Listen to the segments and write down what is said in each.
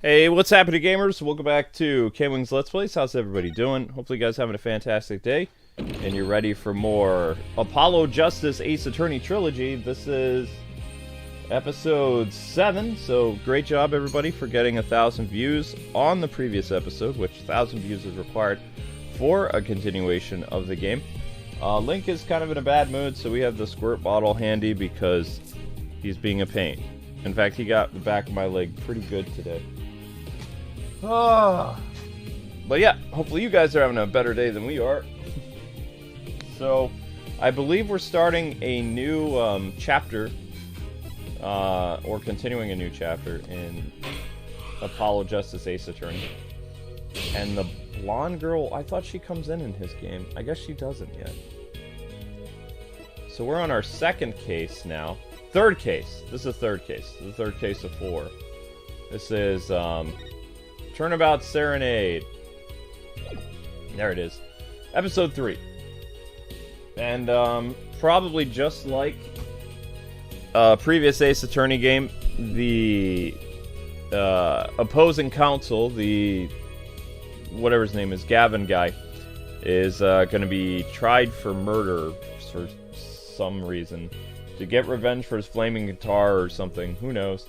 Hey, what's happening, gamers? Welcome back to KwingsLetsPlays. How's everybody doing? Hopefully you guys are having a fantastic day, and you're ready for more Apollo Justice Ace Attorney Trilogy. This is episode 7, so great job, everybody, for getting 1,000 views on the previous episode, which 1,000 views is required for a continuation of the game. Link is kind of in a bad mood, so we have the squirt bottle handy because he's being a pain. In fact, he got the back of my leg pretty good today. But yeah, hopefully you guys are having a better day than we are. So, I believe we're starting a new chapter, or continuing a new chapter in Apollo Justice Ace Attorney. And the blonde girl, I thought she comes in his game. I guess she doesn't yet. So we're on our second case now. Third case. This is the third case. The third case of 4. This is, Turnabout Serenade. There it is. Episode 3. And, probably just like previous Ace Attorney game, the opposing counsel, the whatever his name is, Gavin guy, is going to be tried for murder for some reason. To get revenge for his flaming guitar or something. Who knows?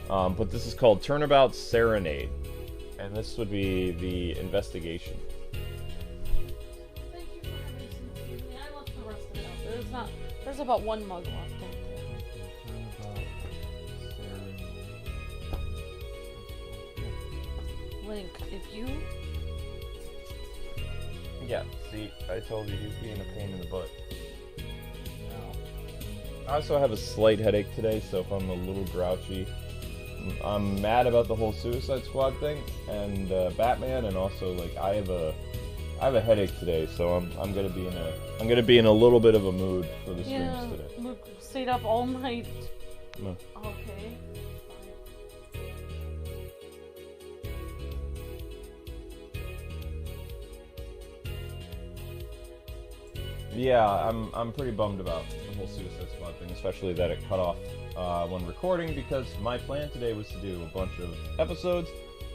But this is called Turnabout Serenade. And this would be the investigation. Thank you for having some tea. I left the rest of it out there. There's about one mug left out there. Link, if you... Yeah, see, I told you he's being a pain in the butt. I also have a slight headache today, so if I'm a little grouchy, I'm mad about the whole Suicide Squad thing and Batman, and also like I have a headache today, so I'm gonna be in a little bit of a mood for the streams today. We stayed up all night. No. Okay. Yeah, I'm pretty bummed about the whole Suicide Squad thing, especially that it cut off when recording, because my plan today was to do a bunch of episodes,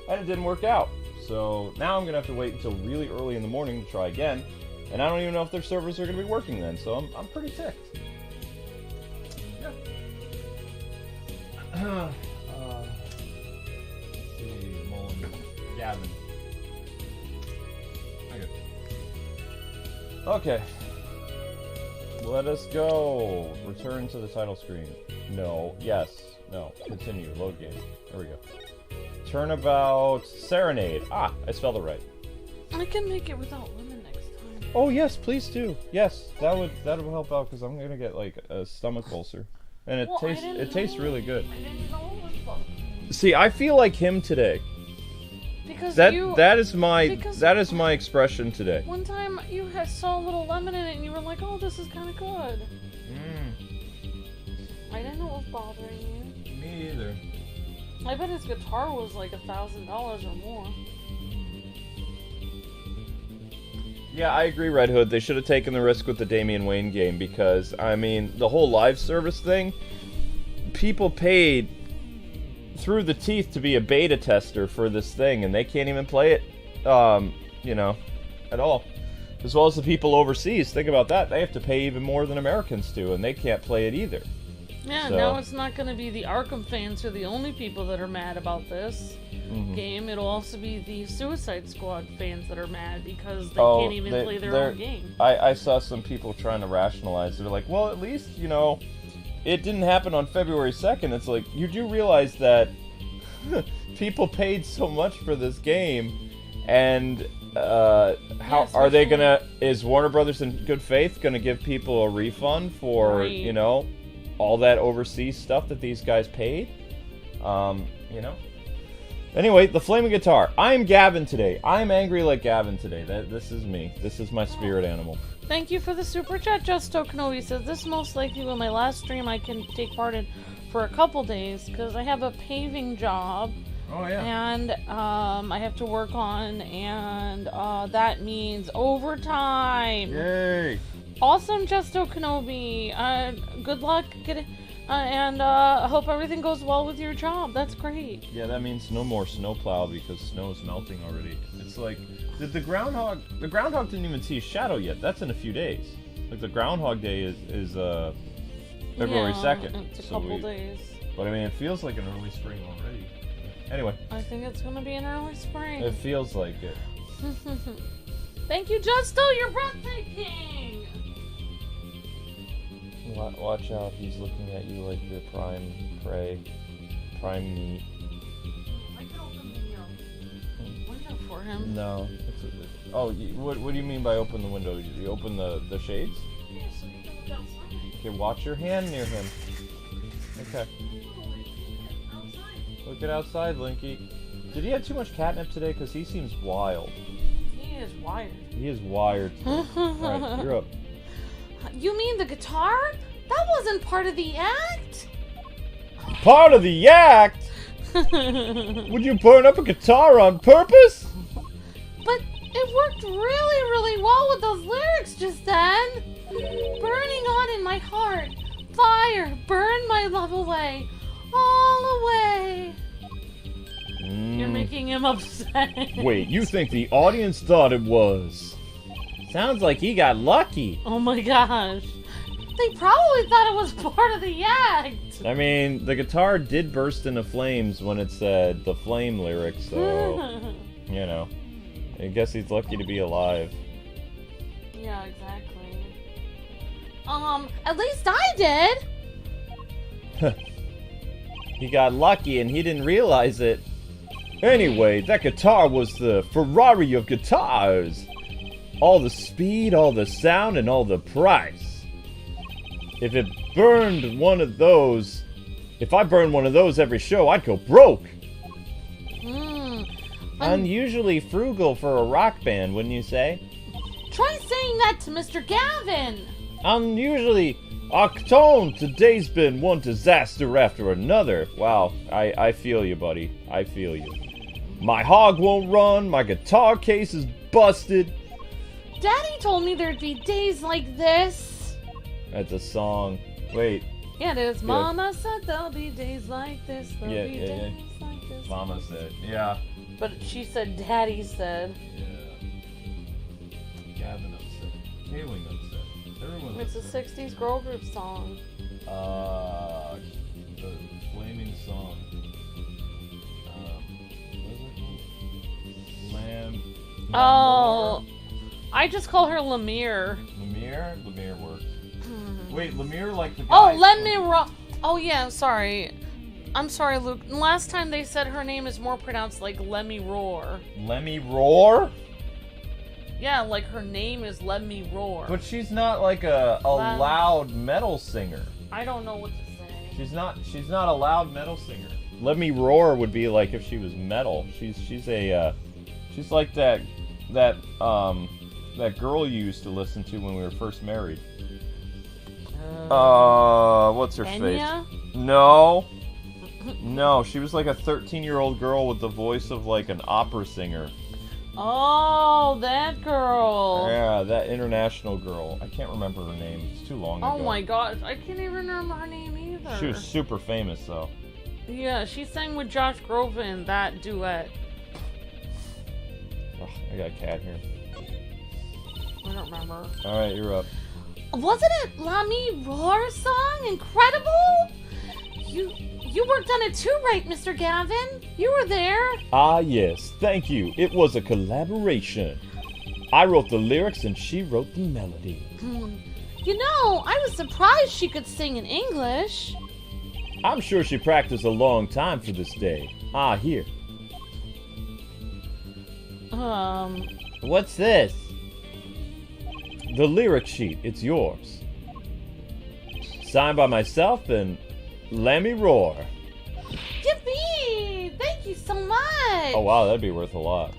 and it didn't work out. So now I'm going to have to wait until really early in the morning to try again, and I don't even know if their servers are going to be working then, so I'm pretty ticked. Yeah. Let's see, Mullen, Gavin. Okay. Let us go. Return to the title screen. No. Yes. No. Continue. Load game. There we go. Turnabout Serenade. Ah, I spelled it right. I can make it without lemon next time. Oh yes, please do. Yes, that would help out because I'm gonna get like a stomach ulcer, and it tastes really good. I didn't know it was fun. See, I feel like him today. Because that is my expression today. One time you saw a little lemon in it and you were like, "Oh, this is kind of good." I didn't know it was bothering you. Me either. I bet his guitar was like $1,000 or more. Yeah, I agree, Red Hood. They should have taken the risk with the Damian Wayne game because, I mean, the whole live service thing, people paid through the teeth to be a beta tester for this thing, and they can't even play it, you know, at all. As well as the people overseas. Think about that. They have to pay even more than Americans do, and they can't play it either. Yeah, so. Now it's not going to be the Arkham fans who are the only people that are mad about this game. It'll also be the Suicide Squad fans that are mad because they can't even play their own game. I saw some people trying to rationalize. They're like, well, at least, you know, it didn't happen on February 2nd. It's like, you do realize that people paid so much for this game, and is Warner Brothers in good faith gonna give people a refund for, you know, all that overseas stuff that these guys paid? You know? Anyway, the flaming guitar. I am Gavin today. I am angry like Gavin today. This is me. This is my spirit animal. Thank you for the super chat. Justo Kenobi says, this most likely will my last stream I can take part in for a couple days because I have a paving job. Oh, yeah. And I have to work on, and that means overtime. Yay! Awesome, Justo Kenobi. Good luck I hope everything goes well with your job. That's great. Yeah, that means no more snowplow because snow is melting already. It's like, the groundhog didn't even see a shadow yet. That's in a few days. Like, the Groundhog Day is February 2nd. It's a couple days. But I mean, it feels like an early spring already. Anyway. I think it's gonna be an early spring. It feels like it. Thank you, Justo. You're breathtaking. Watch out, he's looking at you like you're prime prey, prime meat. I can open the window for him. No. What do you mean by open the window? You open the shades? Yeah, so you can look outside. Okay, watch your hand near him. Okay. Look it outside, Linky. Did he have too much catnip today? Because he seems wild. He is wired. He is wired. Alright, you're up. You mean the guitar? That wasn't part of the act? Part of the act? Would you burn up a guitar on purpose? But it worked really, really well with those lyrics just then. Burning on in my heart, fire, burn my love away, all away. You're making him upset. Wait, you think the audience thought it was? Sounds like he got lucky. Oh my gosh. They probably thought it was part of the act. I mean, the guitar did burst into flames when it said the flame lyrics, so, you know. I guess he's lucky to be alive. Yeah, exactly. At least I did. He got lucky and he didn't realize it. Anyway, that guitar was the Ferrari of guitars. All the speed, all the sound, and all the price. If I burned one of those every show, I'd go broke. Unusually frugal for a rock band, wouldn't you say? Try saying that to Mr. Gavin. Unusually octone. Today's been one disaster after another. Wow, I feel you, buddy. I feel you. My hog won't run. My guitar case is busted. Daddy told me there'd be days like this. That's a song. Wait. Yeah, it is. Mama said there'll be days like this. There'll be days like this. Mama said. Yeah. But she said Daddy said. Yeah. Gavin upset. Kwing upset. Everyone It's upset. a 60s girl group song. The flaming song. What is it? Oh. I just call her Lamir. Lamir? Lamir works. Wait, Lamir like the guy... Oh, Lamiroir... Oh, yeah, sorry. I'm sorry, Luke. Last time they said her name is more pronounced like Lamiroir. Lamiroir? Yeah, like her name is Lamiroir. But she's not like a loud metal singer. I don't know what to say. She's not a loud metal singer. Lamiroir would be like if she was metal. She's like that girl you used to listen to when we were first married. What's her Enya? face? No. No, she was like a 13-year-old girl with the voice of like an opera singer. Oh, that girl. Yeah, that international girl. I can't remember her name. It's too long ago. Oh my gosh, I can't even remember her name either. She was super famous though. Yeah, she sang with Josh Groban in that duet. Ugh, I got a cat here. I don't remember. Alright, you're up. Wasn't it Lamiroir Song? Incredible? You worked on it too, right, Mr. Gavin? You were there. Ah, yes. Thank you. It was a collaboration. I wrote the lyrics and she wrote the melody. You know, I was surprised she could sing in English. I'm sure she practiced a long time for this day. Ah, here. What's this? The lyric sheet. It's yours. Signed by myself and Lamiroir. Yippee! Thank you so much! Oh wow, that'd be worth a lot.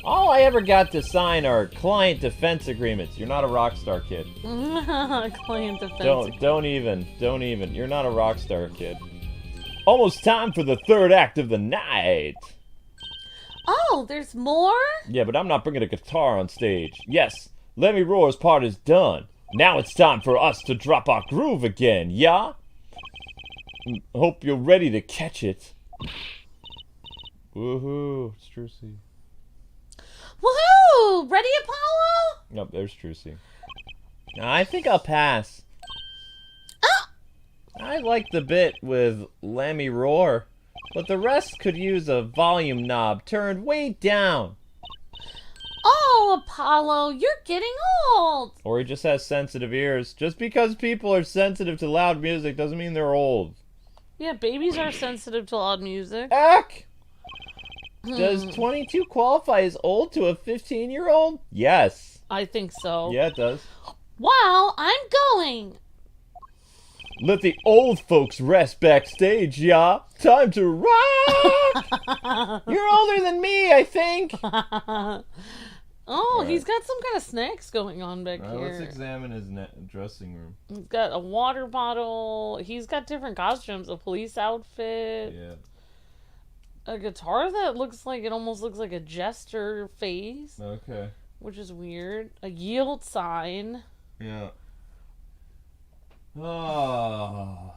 All I ever got to sign are client defense agreements. You're not a rock star, kid. Client defense. Don't even. You're not a rock star, kid. Almost time for the third act of the night. Oh, there's more? Yeah, but I'm not bringing a guitar on stage. Yes, Lamiroir's part is done. Now it's time for us to drop our groove again, yeah? Hope you're ready to catch it. Woohoo, it's Trucy. Woohoo! Ready, Apollo? Nope, there's Trucy. I think I'll pass. I like the bit with Lamiroir, but the rest could use a volume knob turned way down. Oh, Apollo, you're getting old. Or he just has sensitive ears. Just because people are sensitive to loud music doesn't mean they're old. Yeah, babies are sensitive to loud music. Ack! Does 22 qualify as old to a 15-year-old? Yes. I think so. Yeah, it does. Wow, I'm going. Let the old folks rest backstage, yeah? Time to rock! You're older than me, I think. Oh, he's got some kind of snacks going on back here. Let's examine his dressing room. He's got a water bottle. He's got different costumes. A police outfit. Yeah. A guitar that looks like, it almost looks like a jester face. Okay. Which is weird. A yield sign. Yeah. Oh.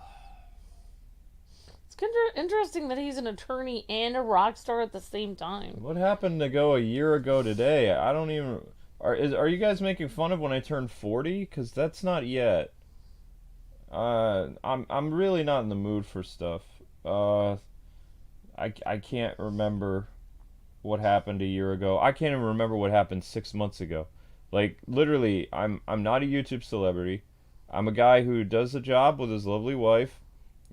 It's interesting that he's an attorney and a rock star at the same time. What happened to go a year ago today? I don't even... Are you guys making fun of when I turned 40? Because that's not yet. I'm really not in the mood for stuff. I can't remember what happened a year ago. I can't even remember what happened 6 months ago. Like, literally, I'm not a YouTube celebrity. I'm a guy who does a job with his lovely wife,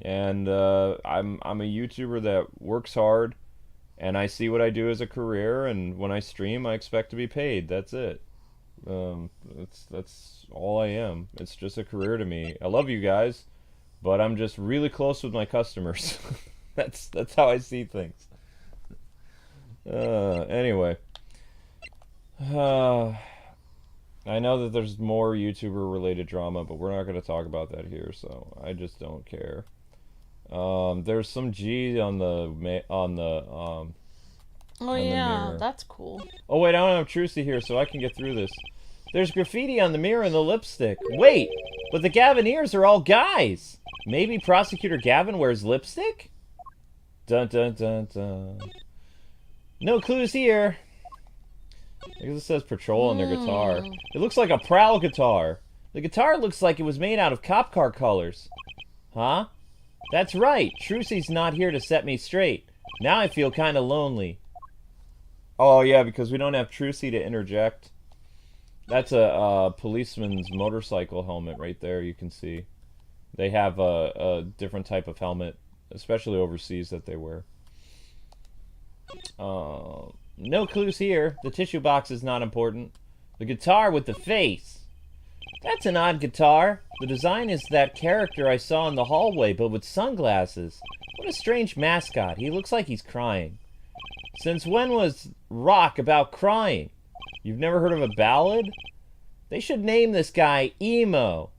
and I'm a YouTuber that works hard, and I see what I do as a career, and when I stream, I expect to be paid. That's it. That's all I am. It's just a career to me. I love you guys, but I'm just really close with my customers. That's how I see things. Anyway. I know that there's more YouTuber-related drama, but we're not going to talk about that here, so I just don't care. There's some G on the Oh yeah, mirror. that's cool. Oh wait, I don't have Trucy here, so I can get through this. There's graffiti on the mirror and the lipstick. Wait, but the Gavin ears are all guys. Maybe Prosecutor Gavin wears lipstick? Dun dun dun dun. No clues here. I guess it says patrol on their guitar. It looks like a Prowl guitar. The guitar looks like it was made out of cop car colors. Huh? That's right. Trucy's not here to set me straight. Now I feel kind of lonely. Oh yeah, because we don't have Trucy to interject. That's a policeman's motorcycle helmet right there, you can see. They have a different type of helmet, especially overseas, that they wear. No clues here. The tissue box is not important. The guitar with the face. That's an odd guitar. The design is that character I saw in the hallway, but with sunglasses. What a strange mascot. He looks like he's crying. Since when was rock about crying? You've never heard of a ballad? They should name this guy Emo.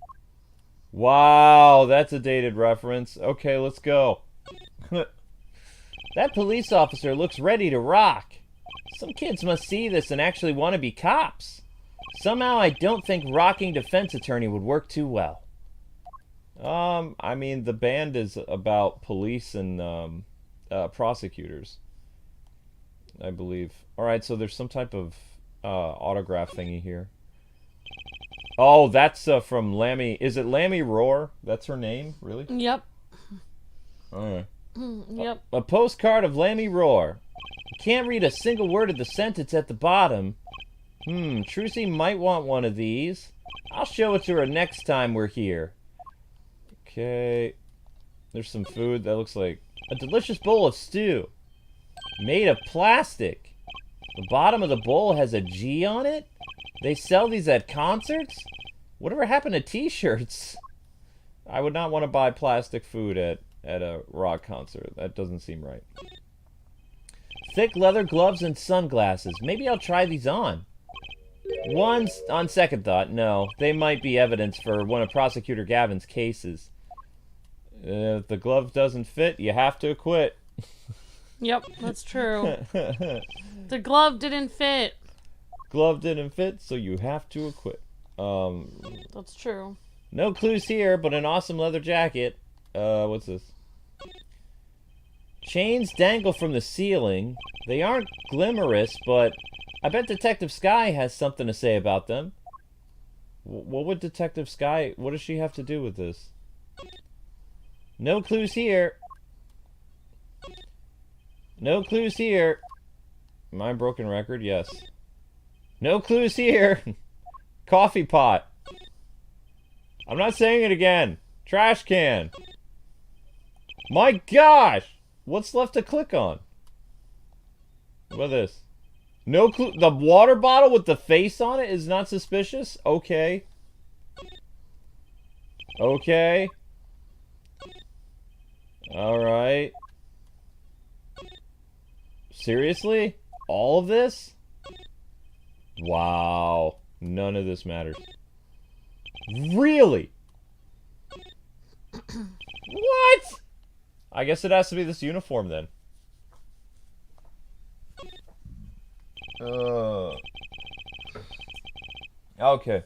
Wow, that's a dated reference. Okay, let's go. That police officer looks ready to rock. Some kids must see this and actually want to be cops. Somehow I don't think rocking defense attorney would work too well. I mean, the band is about police and prosecutors, I believe. Alright, so there's some type of autograph thingy here. Oh, that's from Lammy. Is it Lamiroir? That's her name? Really? Yep. Alright. Yep. A postcard of Lamiroir. Can't read a single word of the sentence at the bottom. Trucy might want one of these. I'll show it to her next time we're here. Okay. There's some food that looks like a delicious bowl of stew. Made of plastic. The bottom of the bowl has a G on it? They sell these at concerts? Whatever happened to t-shirts? I would not want to buy plastic food at a rock concert. That doesn't seem right. Thick leather gloves and sunglasses. Maybe I'll try these on. On second thought, no. They might be evidence for one of Prosecutor Gavin's cases. If the glove doesn't fit, you have to acquit. Yep, that's true. The glove didn't fit. Glove didn't fit, so you have to acquit. That's true. No clues here, but an awesome leather jacket. What's this? Chains dangle from the ceiling. They aren't glimmerous, but I bet Detective Sky has something to say about them. What would Detective Sky... What does she have to do with this? No clues here. No clues here. My broken record? Yes. No clues here. Coffee pot. I'm not saying it again. Trash can. My gosh! What's left to click on? What is this? No clue. The water bottle with the face on it is not suspicious? Okay. Okay. Alright. Seriously? All of this? Wow. None of this matters. Really? What? I guess it has to be this uniform then. Okay.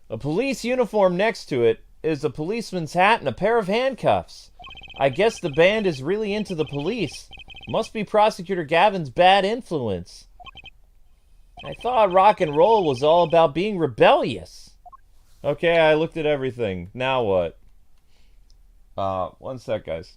A police uniform next to it is a policeman's hat and a pair of handcuffs. I guess the band is really into the police. Must be Prosecutor Gavin's bad influence. I thought rock and roll was all about being rebellious. Okay, I looked at everything. Now what? One sec, guys.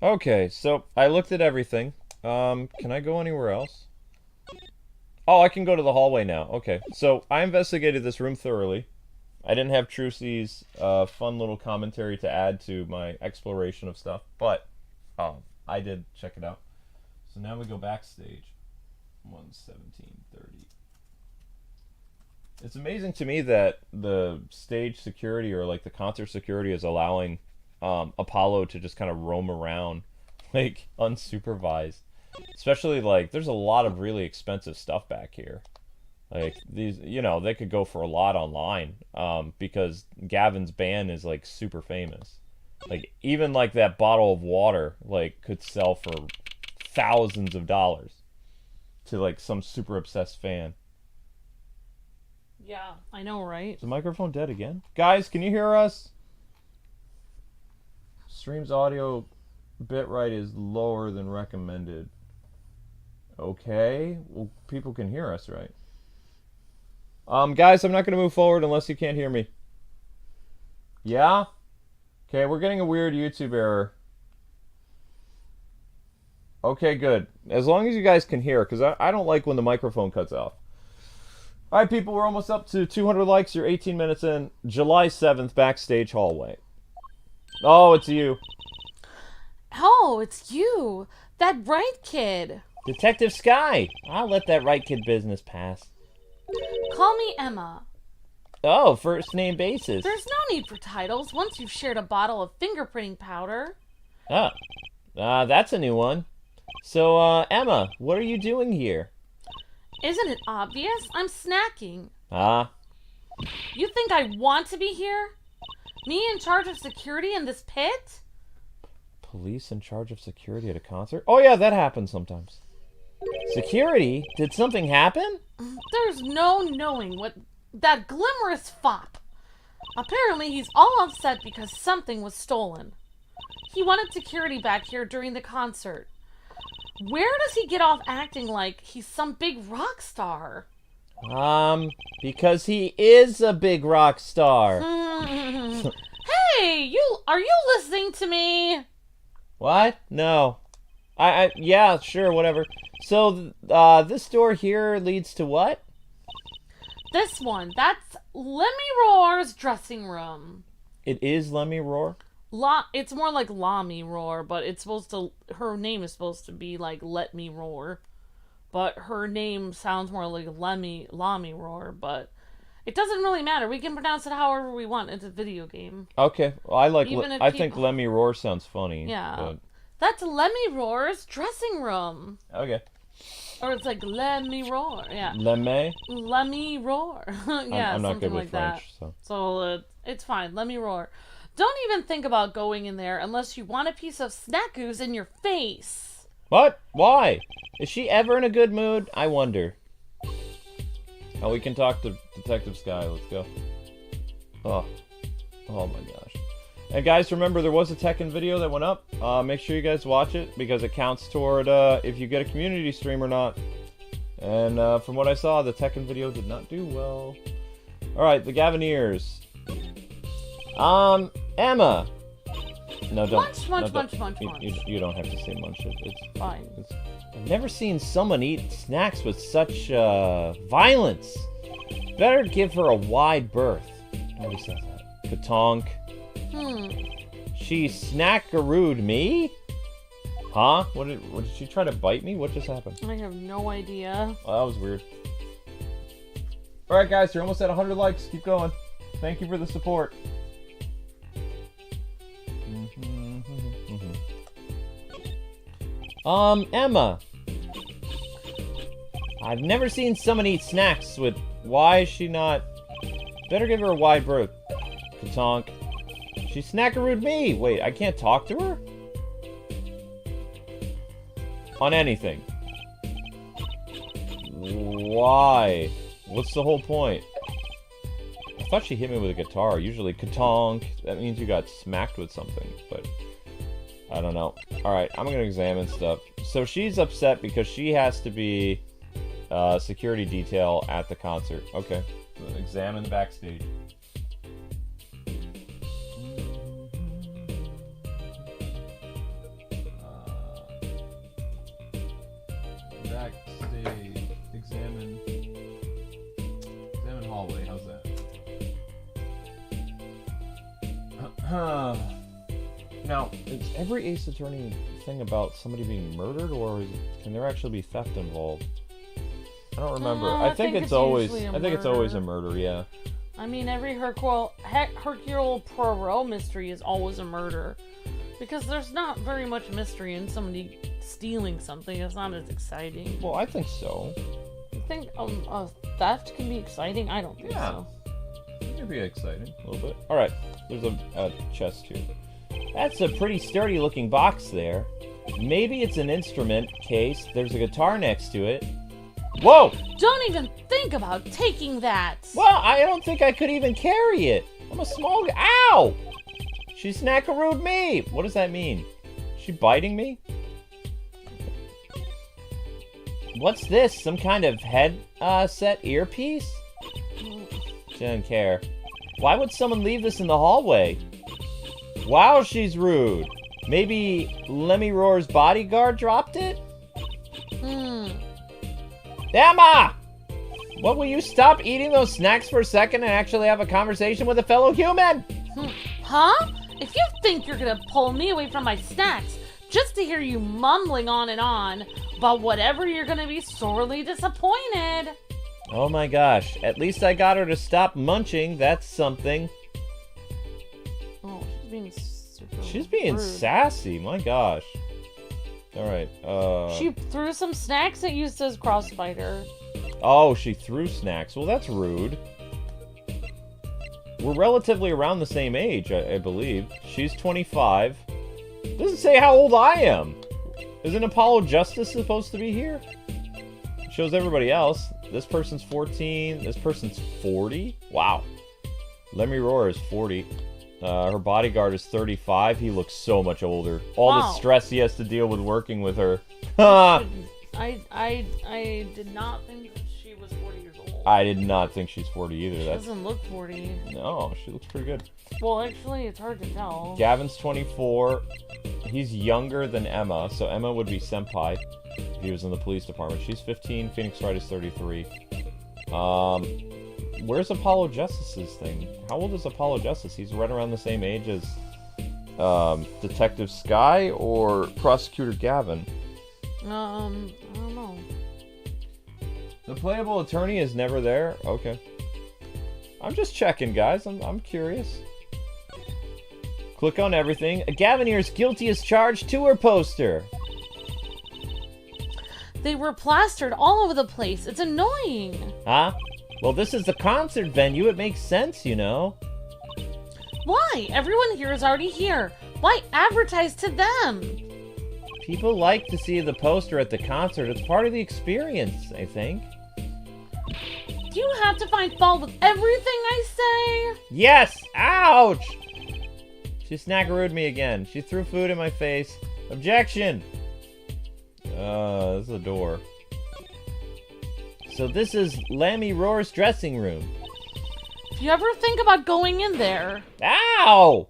Okay, so I looked at everything. Can I go anywhere else? Oh, I can go to the hallway now. Okay, so I investigated this room thoroughly. I didn't have Trucy's fun little commentary to add to my exploration of stuff, but I did check it out. So now we go backstage. 1:17:30. It's amazing to me that the stage security or like the concert security is allowing Apollo to just kind of roam around like unsupervised. Especially like there's a lot of really expensive stuff back here. Like these, you know, they could go for a lot online because Gavin's band is like super famous. Like even like that bottle of water like could sell for thousands of dollars to like some super obsessed fan. Yeah, I know, right? Is the microphone dead again? Guys, can you hear us? Stream's audio bitrate is lower than recommended. Okay, well, people can hear us, right? Guys, I'm not going to move forward unless you can't hear me. Yeah? Okay, we're getting a weird YouTube error. Okay, good. As long as you guys can hear, because I don't like when the microphone cuts off. Alright, people, we're almost up to 200 likes. You're 18 minutes in. July 7th, Backstage hallway. Oh, it's you. Oh, it's you. That Wright kid. Detective Sky. I'll let that Wright kid business pass. Call me Emma. Oh, first name basis. There's no need for titles once you've shared a bottle of fingerprinting powder. Oh, that's a new one. So, Emma, what are you doing here? Isn't it obvious? I'm snacking. Ah. You think I want to be here? Me in charge of security in this pit? Police in charge of security at a concert? Oh yeah, that happens sometimes. Security? Did something happen? There's no knowing what that glimmerous fop. Apparently he's all upset because something was stolen. He wanted security back here during the concert. Where does he get off acting like he's some big rock star? Because he is a big rock star. Hey, are you listening to me? What? No. Yeah, sure, whatever. So, this door here leads to what? This one. That's Lamiroir's dressing room. It is Lamiroir? It's more like Lamiroir, but it's supposed to... Her name is supposed to be like Let Me Roar. But her name sounds more like Lamiroir, but It doesn't really matter. We can pronounce it however we want. It's a video game. Okay. Well, I think people... Lamiroir sounds funny. Yeah. But... That's Lamiroir's dressing room. Okay. Or it's like Lamiroir. Yeah. Lamiroir? Yeah, I'm not good like with French, that. so It's fine. Lamiroir. Don't even think about going in there unless you want a piece of snack ooze in your face. What? Why? Is she ever in a good mood? I wonder. Oh, we can talk to Detective Sky. Let's go. Oh my gosh. And guys, remember there was a Tekken video that went up. Make sure you guys watch it because it counts toward if you get a community stream or not. And from what I saw, the Tekken video did not do well. All right, the Gavineers. Emma. No, don't. Munch. You don't have to say munch. It's fine. I've never seen someone eat snacks with such violence. Better give her a wide berth. Nobody says that. Katonk. She snackarooed me? Huh? What did she try to bite me? What just happened? I have no idea. Oh, that was weird. Alright guys, you're almost at 100 likes. Keep going. Thank you for the support. Emma. I've never seen someone eat snacks with... Why is she not... Better give her a wide berth. Katonk. She snackarooed me! Wait, I can't talk to her? On anything. Why? What's the whole point? I thought she hit me with a guitar. Usually, katonk. That means you got smacked with something, but... I don't know. Alright, I'm gonna examine stuff. So she's upset because she has to be security detail at the concert. Okay. So examine backstage. Backstage. Examine hallway. How's that? Now, is every Ace Attorney thing about somebody being murdered, or can there actually be theft involved? I don't remember. I think it's always a murder. Yeah. I mean, every Hercule Poirot mystery is always a murder, because there's not very much mystery in somebody stealing something. It's not as exciting. Well, I think so. You think a theft can be exciting? I don't think so. It can be exciting a little bit. All right, there's a chest here. That's a pretty sturdy looking box there. Maybe it's an instrument case. There's a guitar next to it. Whoa! Don't even think about taking that! Well, I don't think I could even carry it. I'm a small guy. Ow! She snackarooed me! What does that mean? Is she biting me? What's this? Some kind of headset earpiece? She doesn't care. Why would someone leave this in the hallway? Wow, she's rude. Maybe Lamiroir's bodyguard dropped it? Emma! What, will you stop eating those snacks for a second and actually have a conversation with a fellow human? Huh? If you think you're gonna pull me away from my snacks just to hear you mumbling on and on about whatever, you're gonna be sorely disappointed. Oh my gosh, at least I got her to stop munching. That's something. Oh, she's being super She's being rude. sassy, my gosh. Alright, She threw some snacks at you, says Crossfighter. Oh, she threw snacks. Well, that's rude. We're relatively around the same age, I believe. She's 25. Doesn't say how old I am. Isn't Apollo Justice supposed to be here? It shows everybody else. This person's 14. This person's 40. Wow. Lamiroir is 40. Her bodyguard is 35. He looks so much older. All the stress he has to deal with working with her. I did not think that she was 40 years old. I did not think she's 40 either. She doesn't look 40. No, she looks pretty good. Well, actually, it's hard to tell. Gavin's 24. He's younger than Emma, so Emma would be senpai if he was in the police department. She's 15. Phoenix Wright is 33. Where's Apollo Justice's thing? How old is Apollo Justice? He's right around the same age as Detective Sky or Prosecutor Gavin. I don't know. The playable attorney is never there? Okay. I'm just checking, guys. I'm curious. Click on everything. A Gavin here's guilty as charged tour poster. They were plastered all over the place. It's annoying. Huh? Well, this is the concert venue. It makes sense, you know. Why? Everyone here is already here. Why advertise to them? People like to see the poster at the concert. It's part of the experience, I think. Do you have to find fault with everything I say? Yes! Ouch! She snackarooed me again. She threw food in my face. Objection! This is a door. So this is Lamiroir's dressing room. If you ever think about going in there... Ow!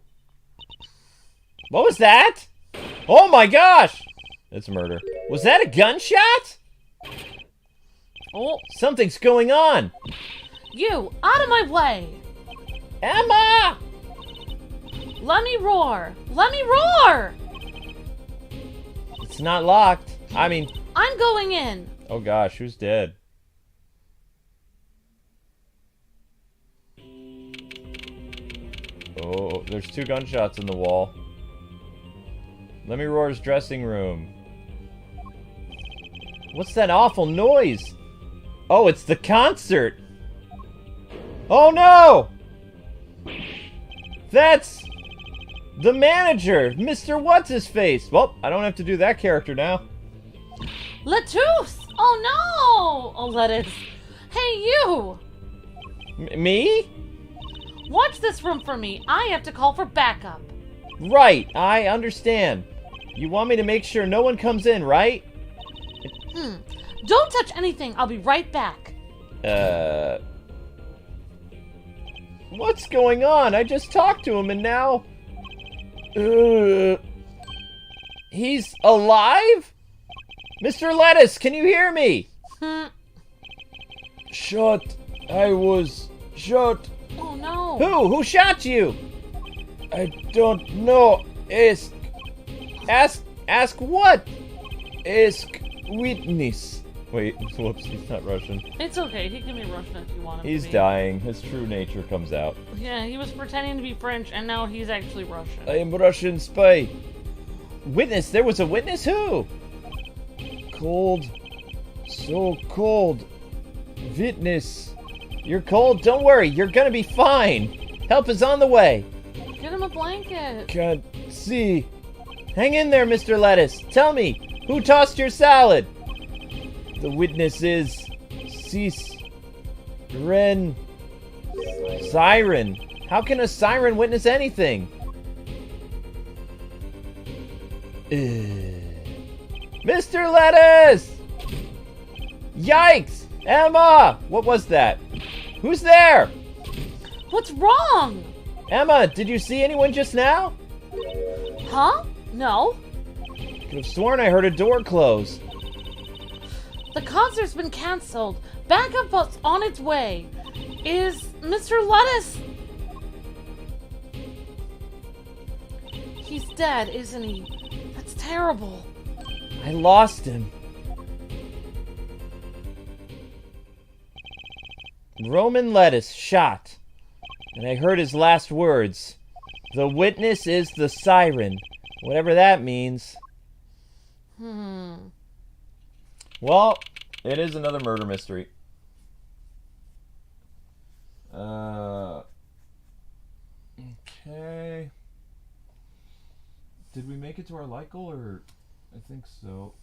What was that? Oh my gosh! It's murder. Was that a gunshot? Oh. Something's going on! You, out of my way! Emma! Let me roar! Let me roar! It's not locked. I mean... I'm going in! Oh gosh, who's dead? Oh, there's 2 gunshots in the wall. Lamiroir's dressing room. What's that awful noise? Oh, it's the concert! Oh no! That's... the manager! Mr. What's-His-Face! Well, I don't have to do that character now. Lettuce! Oh no! Oh, lettuce. Hey, you! Me? Watch this room for me. I have to call for backup. Right, I understand. You want me to make sure no one comes in, right? Don't touch anything. I'll be right back. What's going on? I just talked to him and now... he's alive? Mr. Lettuce, can you hear me? Shot. I was shot. Oh no. Who shot you? I don't know. Ask what? Ask witness. Wait, whoops, he's not Russian. It's okay, he can be Russian if you want him to be. He's dying. His true nature comes out. Yeah, he was pretending to be French, and now he's actually Russian. I am Russian spy. Witness? There was a witness? Who? Cold. So cold. Witness. You're cold? Don't worry, you're gonna be fine. Help is on the way. Get him a blanket. Can't see. Hang in there, Mr. Lettuce. Tell me, who tossed your salad? The witness is... Siren. How can a siren witness anything? Mr. Lettuce! Yikes! Emma! What was that? Who's there? What's wrong? Emma, did you see anyone just now? Huh? No. Could have sworn I heard a door close. The concert's been cancelled. Backup bus on its way. Is Mr. Lettuce... He's dead, isn't he? That's terrible. I lost him. Roman Lettuce shot. And I heard his last words. The witness is the siren. Whatever that means. Well, it is another murder mystery. Okay. Did we make it to our like goal, or... I think so.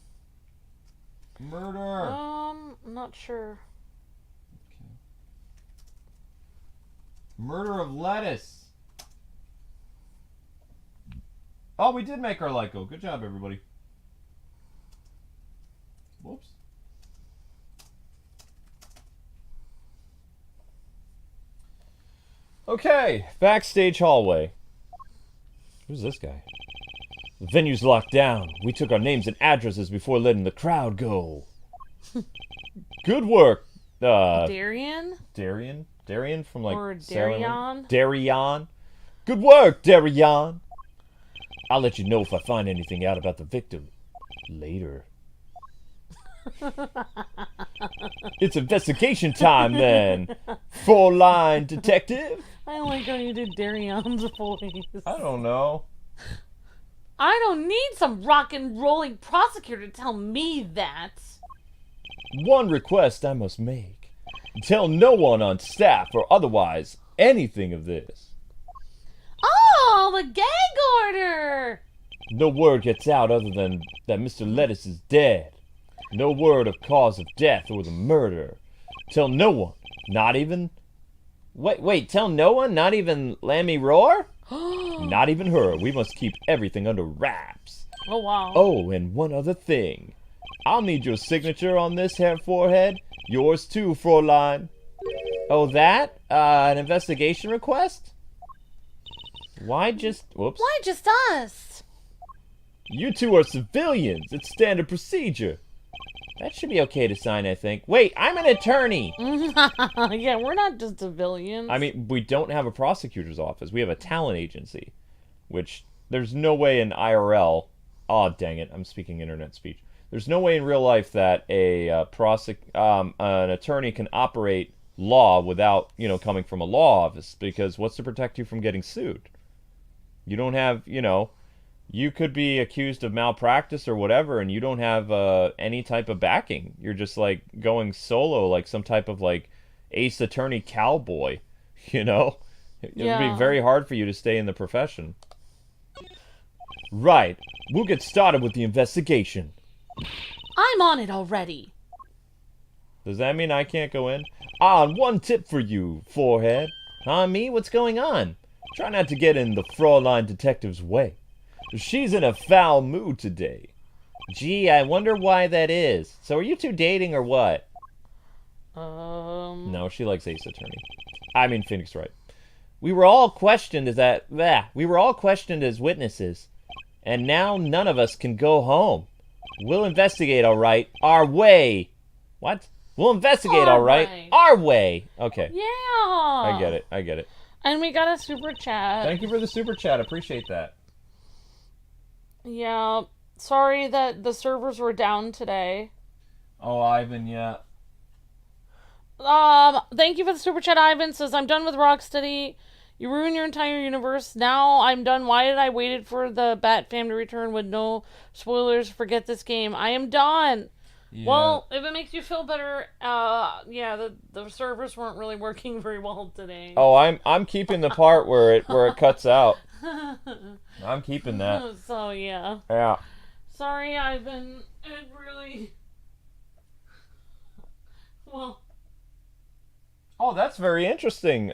Murder! I'm not sure. Okay. Murder of lettuce! Oh, we did make our like goal. Good job, everybody. Whoops. Okay, backstage hallway. Who's this guy? The venue's locked down. We took our names and addresses before letting the crowd go. Good work, Darian? Darian from like... Or Darian? Darian. Good work, Darian. I'll let you know if I find anything out about the victim. Later. It's investigation time then. Four-line detective? I like how you did Darion's voice. I don't know. I don't need some rock and rolling prosecutor to tell me that. One request I must make. Tell no one on staff or otherwise anything of this. Oh, the gag order! No word gets out other than that Mr. Lettuce is dead. No word of cause of death or the murder. Tell no one, not even... Wait, tell no one? Not even Lamiroir? Not even her. We must keep everything under wraps. Oh, wow. Oh, and one other thing. I'll need your signature on this here forehead. Yours too, Fräulein. Oh, that? An investigation request? Why just... Whoops. Why just us? You two are civilians. It's standard procedure. That should be okay to sign, I think. Wait, I'm an attorney. Yeah, we're not just civilians. I mean, we don't have a prosecutor's office. We have a talent agency, which there's no way in IRL. Oh, dang it. I'm speaking internet speech. There's no way in real life that an attorney can operate law without, coming from a law office, because what's to protect you from getting sued? You don't have, you could be accused of malpractice or whatever, and you don't have any type of backing. You're just like going solo, like some type of like Ace Attorney cowboy, It would be very hard for you to stay in the profession. Right. We'll get started with the investigation. I'm on it already. Does that mean I can't go in? One tip for you, forehead. Me? What's going on? Try not to get in the Fräulein detective's way. She's in a foul mood today. Gee, I wonder why that is. So are you two dating or what? No, she likes Ace Attorney. I mean Phoenix Wright. We were all questioned as witnesses. And now none of us can go home. We'll investigate, all right. Our way. What? We'll investigate, all right. Our way. Okay. Yeah. I get it. And we got a super chat. Thank you for the super chat. Appreciate that. Yeah. Sorry that the servers were down today. Oh, Ivan, yeah. Thank you for the super chat. Ivan says, I'm done with Rocksteady. You ruined your entire universe. Now I'm done. Why did I waited for the Bat Fam to return with no spoilers? Forget this game. I am done. Yeah. Well, if it makes you feel better, the servers weren't really working very well today. Oh, I'm keeping the part where it cuts out. I'm keeping that. So yeah. Yeah. Sorry, Ivan. It really. Well. Oh, that's very interesting,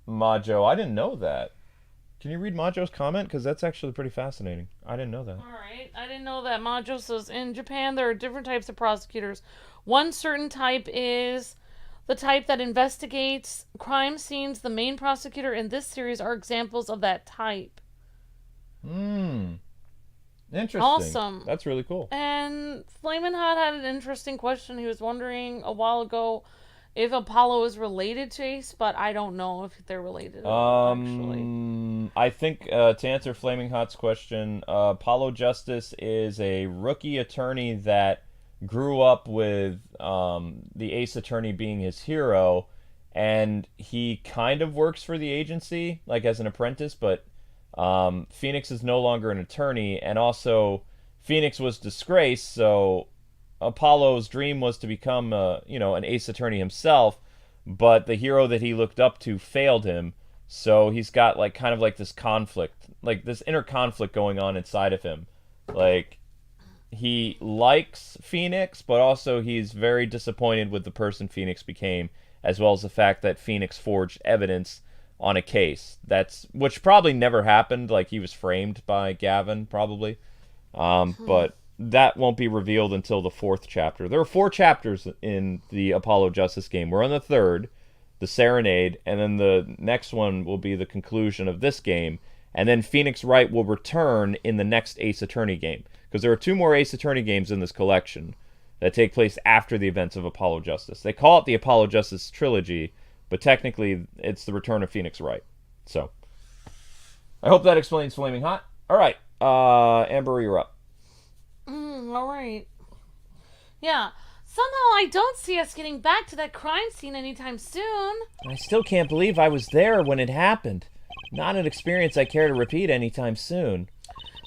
Majo. I didn't know that. Can you read Majo's comment? Because that's actually pretty fascinating. I didn't know that. Alright, I didn't know that. Majo says, in Japan there are different types of prosecutors. One certain type is the type that investigates crime scenes. The main prosecutor in this series are examples of that type. Interesting. Awesome. That's really cool. And Flamin' Hot had an interesting question. He was wondering a while ago if Apollo is related to Ace, but I don't know if they're related actually. I think, to answer Flaming Hot's question, Apollo Justice is a rookie attorney that grew up with the Ace Attorney being his hero, and he kind of works for the agency, like as an apprentice, but Phoenix is no longer an attorney, and also Phoenix was disgraced, so Apollo's dream was to become an Ace Attorney himself, but the hero that he looked up to failed him, so he's got like kind of like this conflict, like this inner conflict going on inside of him. Like, he likes Phoenix, but also he's very disappointed with the person Phoenix became, as well as the fact that Phoenix forged evidence on a case which probably never happened. Like, he was framed by Gavin, probably, but that won't be revealed until the 4th chapter. There are 4 chapters in the Apollo Justice game. We're on the 3rd, the Serenade, and then the next one will be the conclusion of this game, and then Phoenix Wright will return in the next Ace Attorney game, because there are 2 more Ace Attorney games in this collection that take place after the events of Apollo Justice. They call it the Apollo Justice Trilogy, but technically it's the return of Phoenix Wright. So, I hope that explains Flaming Hot. Alright, Amber, you're up. Alright. Yeah, Somehow I don't see us getting back to that crime scene anytime soon. I still can't believe I was there when it happened. Not an experience I care to repeat anytime soon.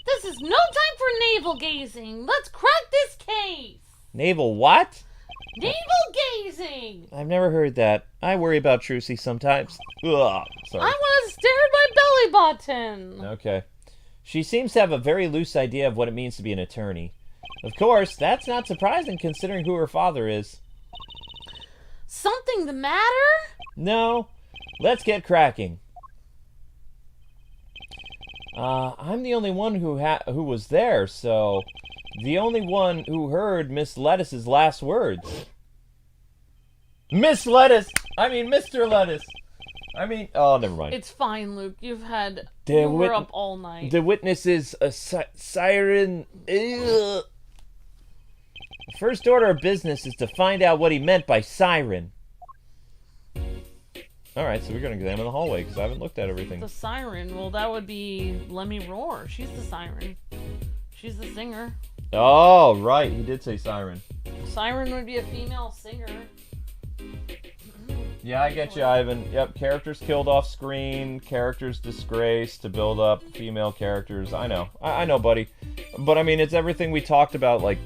This is no time for navel gazing. Let's crack this case. Navel what? Navel gazing. I've never heard that. I worry about Trucy sometimes. Ugh, sorry. I want to stare at my belly button. Okay. She seems to have a very loose idea of what it means to be an attorney. Of course, that's not surprising considering who her father is. Something the matter? No. Let's get cracking. I'm the only one who was there, so the only one who heard Miss Lettuce's last words. Miss Lettuce! I mean, Mr. Lettuce! I mean, oh, never mind. It's fine, Luke. You were up all night. The witness is a siren. Ugh. The first order of business is to find out what he meant by siren. Alright, so we're going to examine the hallway, because I haven't looked at everything. The siren? Well, that would be Lamiroir. She's the siren. She's the singer. Oh, right. He did say siren. Siren would be a female singer. Yeah, I get you, Ivan. Yep, characters killed off screen, characters disgraced to build up female characters. I know. I know, buddy. But, I mean, it's everything we talked about, like,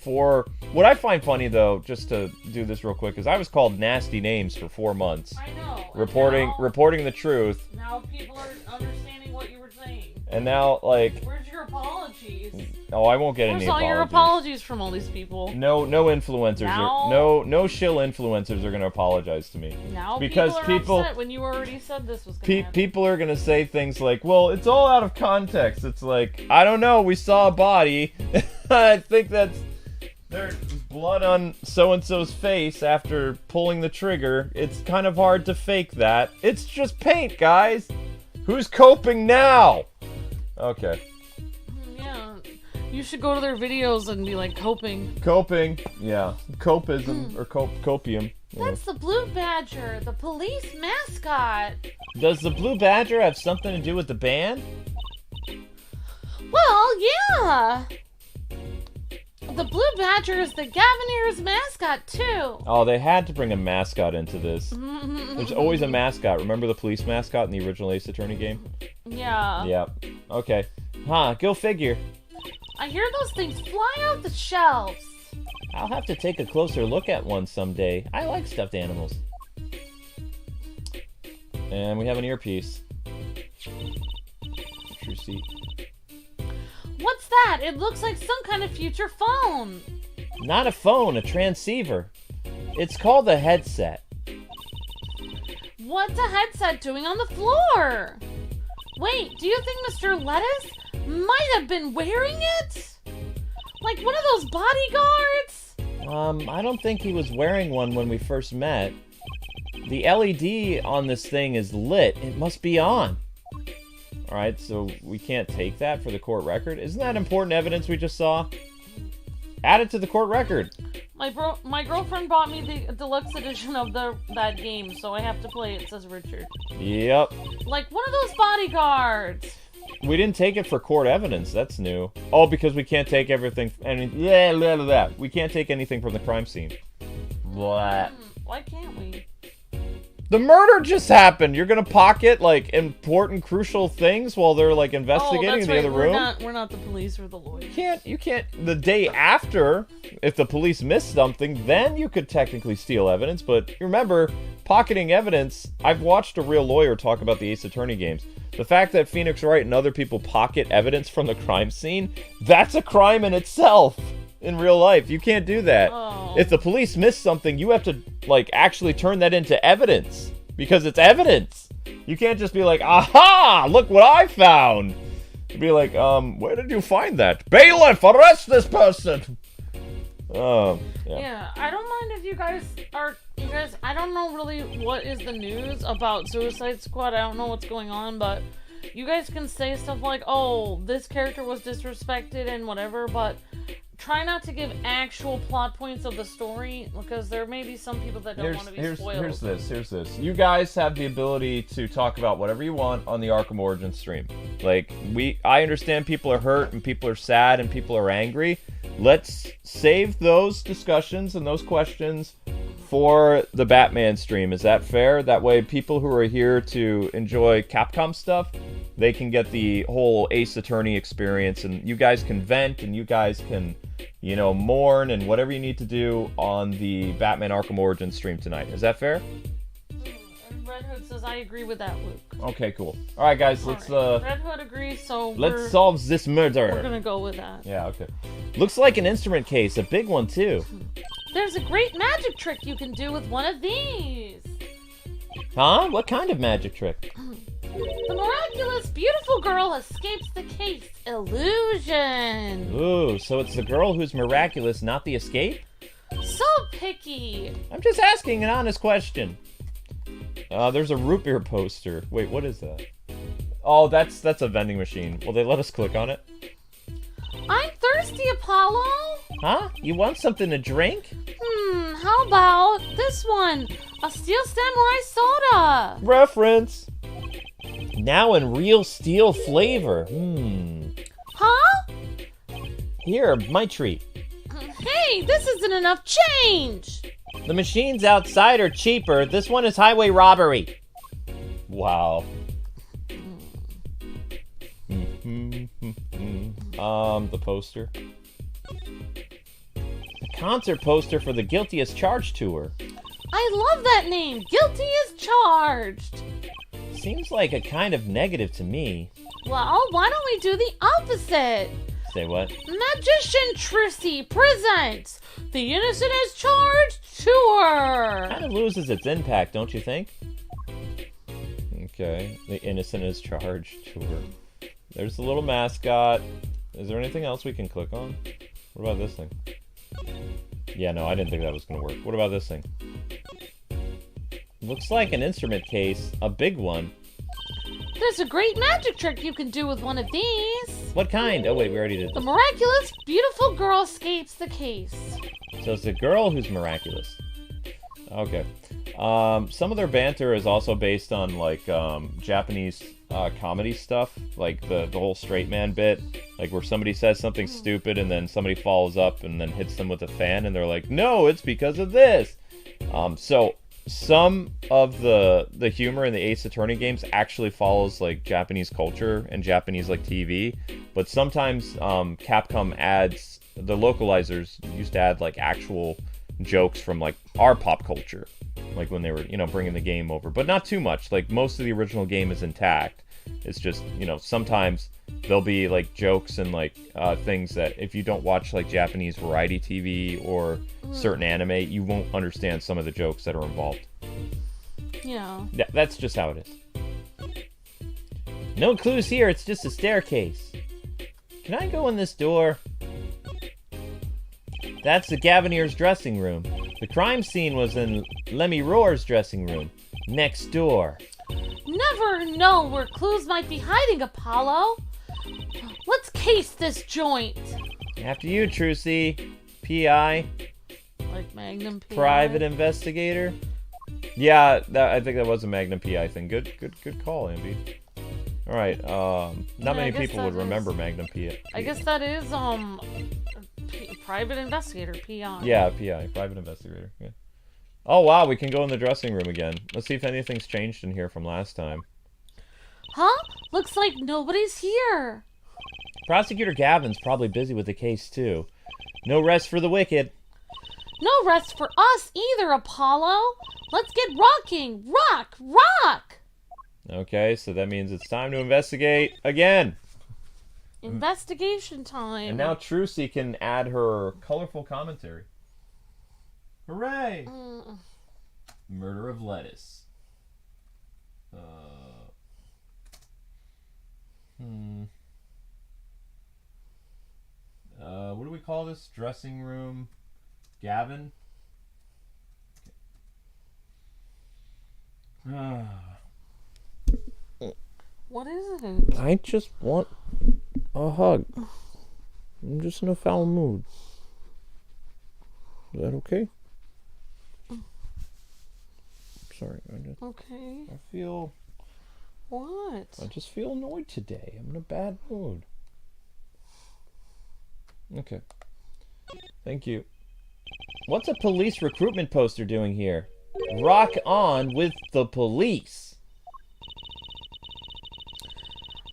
for... What I find funny, though, just to do this real quick, is I was called nasty names for 4 months. I know. Reporting the truth. Now people are understanding what you were saying. And now, like... Where's your apologies? Oh, I won't get any apologies. Where's all your apologies from all these people? No influencers no shill influencers are going to apologize to me. Now because people are upset when you already said this was going to happen. People are going to say things like, well, it's all out of context. It's like, I don't know, we saw a body. I think there's blood on so-and-so's face after pulling the trigger. It's kind of hard to fake that. It's just paint, guys. Who's coping now? Okay. Yeah. You should go to their videos and be like, coping. Coping. Yeah. Copism or copium. Yeah. That's the Blue Badger, the police mascot. Does the Blue Badger have something to do with the band? Well, yeah. The Blue Badger is the Gavinier's mascot, too. Oh, they had to bring a mascot into this. There's always a mascot. Remember the police mascot in the original Ace Attorney game? Yeah. Yep. Okay. Huh, go figure. I hear those things fly out the shelves. I'll have to take a closer look at one someday. I like stuffed animals. And we have an earpiece. True seat. What's that? It looks like some kind of future phone. Not a phone, a transceiver. It's called a headset. What's a headset doing on the floor? Wait, do you think Mr. Lettuce might have been wearing it? Like one of those bodyguards? I don't think he was wearing one when we first met. The LED on this thing is lit. It must be on. Alright, so we can't take that for the court record. Isn't that important evidence we just saw? Add it to the court record. My girlfriend bought me the deluxe edition of that game, so I have to play it, says Richard. Yep. Like one of those bodyguards. We didn't take it for court evidence. That's new. Oh, because we can't take everything... We can't take anything from the crime scene. Blah. Why can't we? The murder just happened. You're gonna pocket, like, important, crucial things while they're, like, investigating in the other room? We're not the police or the lawyers. You can't... The day after, if the police missed something, then you could technically steal evidence, but remember, pocketing evidence... I've watched a real lawyer talk about the Ace Attorney games. The fact that Phoenix Wright and other people pocket evidence from the crime scene, that's a crime in itself! In real life, you can't do that. Oh. If the police miss something, you have to, like, actually turn that into evidence. Because it's evidence. You can't just be like, aha! Look what I found! You'd be like, where did you find that? Bailiff, arrest this person! Yeah. Yeah, I don't mind if you guys, I don't know really what is the news about Suicide Squad. I don't know what's going on, but you guys can say stuff like, oh, this character was disrespected and whatever, but try not to give actual plot points of the story, because there may be some people that don't want to be spoiled. Here's this. You guys have the ability to talk about whatever you want on the Arkham Origins stream. Like, I understand people are hurt and people are sad and people are angry, let's save those discussions and those questions for the Batman stream. Is that fair? That way people who are here to enjoy Capcom stuff, they can get the whole Ace Attorney experience, and you guys can vent, and you guys can, you know, mourn, and whatever you need to do on the Batman Arkham Origins stream tonight. Is that fair? And Red Hood says, I agree with that, Luke. Okay, cool. All right, guys, let's Red Hood agrees, so let's solve this murder. We're gonna go with that. Yeah, okay. Looks like an instrument case, a big one too. There's a great magic trick you can do with one of these. Huh? What kind of magic trick? The miraculous beautiful girl escapes the case. Illusion. Ooh, so it's the girl who's miraculous, not the escape? So picky. I'm just asking an honest question. There's a root beer poster. Wait, what is that? Oh, that's a vending machine. Will they let us click on it? I'm thirsty, Apollo. Huh? You want something to drink? How about this one? A Steel Samurai Soda. Reference. Now in real steel flavor. Huh? Here, my treat. Hey, this isn't enough change. The machines outside are cheaper. This one is highway robbery. Wow. The poster. A concert poster for the Guilty as Charged tour. I love that name. Guilty as Charged. Seems like a kind of negative to me. Well, why don't we do the opposite? Say what? Magician Trissy presents the Innocent as Charged tour. Kind of loses its impact, don't you think? Okay, the Innocent as Charged tour. There's the little mascot. Is there anything else we can click on? What about this thing? Yeah, no, I didn't think that was going to work. What about this thing? Looks like an instrument case, a big one. There's a great magic trick you can do with one of these. What kind? Oh wait, we already did The this. miraculous beautiful girl escapes the case. So it's the girl who's miraculous. Okay. Some of their banter is also based on like Japanese comedy stuff, like the whole straight man bit, like where somebody says something stupid and then somebody follows up and then hits them with a fan and they're like, no, it's because of this. So some of the humor in the Ace Attorney games actually follows like Japanese culture and Japanese like TV, but sometimes Capcom adds, the localizers used to add like actual jokes from like our pop culture, like when they were, you know, bringing the game over, but not too much. Like most of the original game is intact. It's just, you know, sometimes there'll be like jokes and like things that if you don't watch like Japanese variety TV or certain anime, you won't understand some of the jokes that are involved. Yeah. That's just how it is. No clues here, it's just a staircase. Can I go in this door? That's the Gavinier's dressing room. The crime scene was in Lamiroir's dressing room. Next door. Never know where clues might be hiding, Apollo. Let's case this joint. After you, Trucy. PI. Like Magnum PI. Private investigator. Yeah, I think that was a Magnum PI thing. Good call, Ambi. All right. Not many people would remember Magnum PI. I guess that is private investigator PI. Yeah, PI, private investigator. Yeah. Oh wow, we can go in the dressing room again. Let's see if anything's changed in here from last time. Huh? Looks like nobody's here. Prosecutor Gavin's probably busy with the case too. No rest for the wicked. No rest for us either, Apollo. Let's get rocking. Rock! Okay, so that means it's time to investigate again. Investigation time. And now Trucy can add her colorful commentary. Hooray! Murder of lettuce. What do we call this? Dressing room? Gavin? What is it? I just want a hug. I'm just in a foul mood. Is that okay? Sorry, Okay. I feel... What? I just feel annoyed today. I'm in a bad mood. Okay. Thank you. What's a police recruitment poster doing here? Rock on with the police.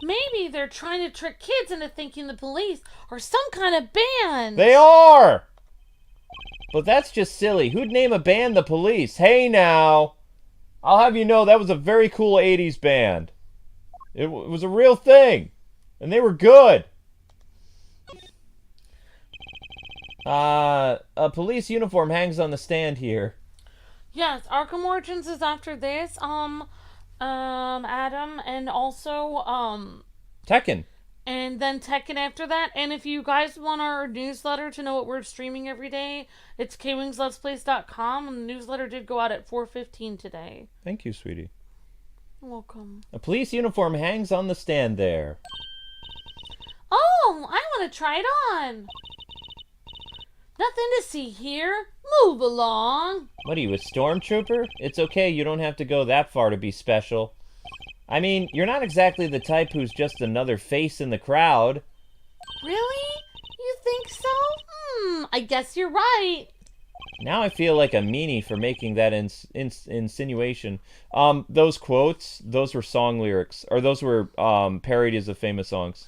Maybe they're trying to trick kids into thinking the police are some kind of band. They are! But that's just silly. Who'd name a band the Police? Hey now! I'll have you know that was a very cool 80s band. It was a real thing. And they were good. A police uniform hangs on the stand here. Yes, Arkham Origins is after this. Adam, and also, Tekken. and then Tekken after that. And if you guys want our newsletter to know what we're streaming every day, it's KwingsLetsPlays.com, and the newsletter did go out at 4:15 today. Thank you, sweetie. You're welcome. A police uniform hangs on the stand there. Oh, I want to try it on. Nothing to see here. Move along. What are you, a stormtrooper? It's okay, you don't have to go that far to be special. I mean, you're not exactly the type who's just another face in the crowd. Really? You think so? I guess you're right. Now I feel like a meanie for making that insinuation. Those quotes, those were song lyrics. Or those were parodies of famous songs.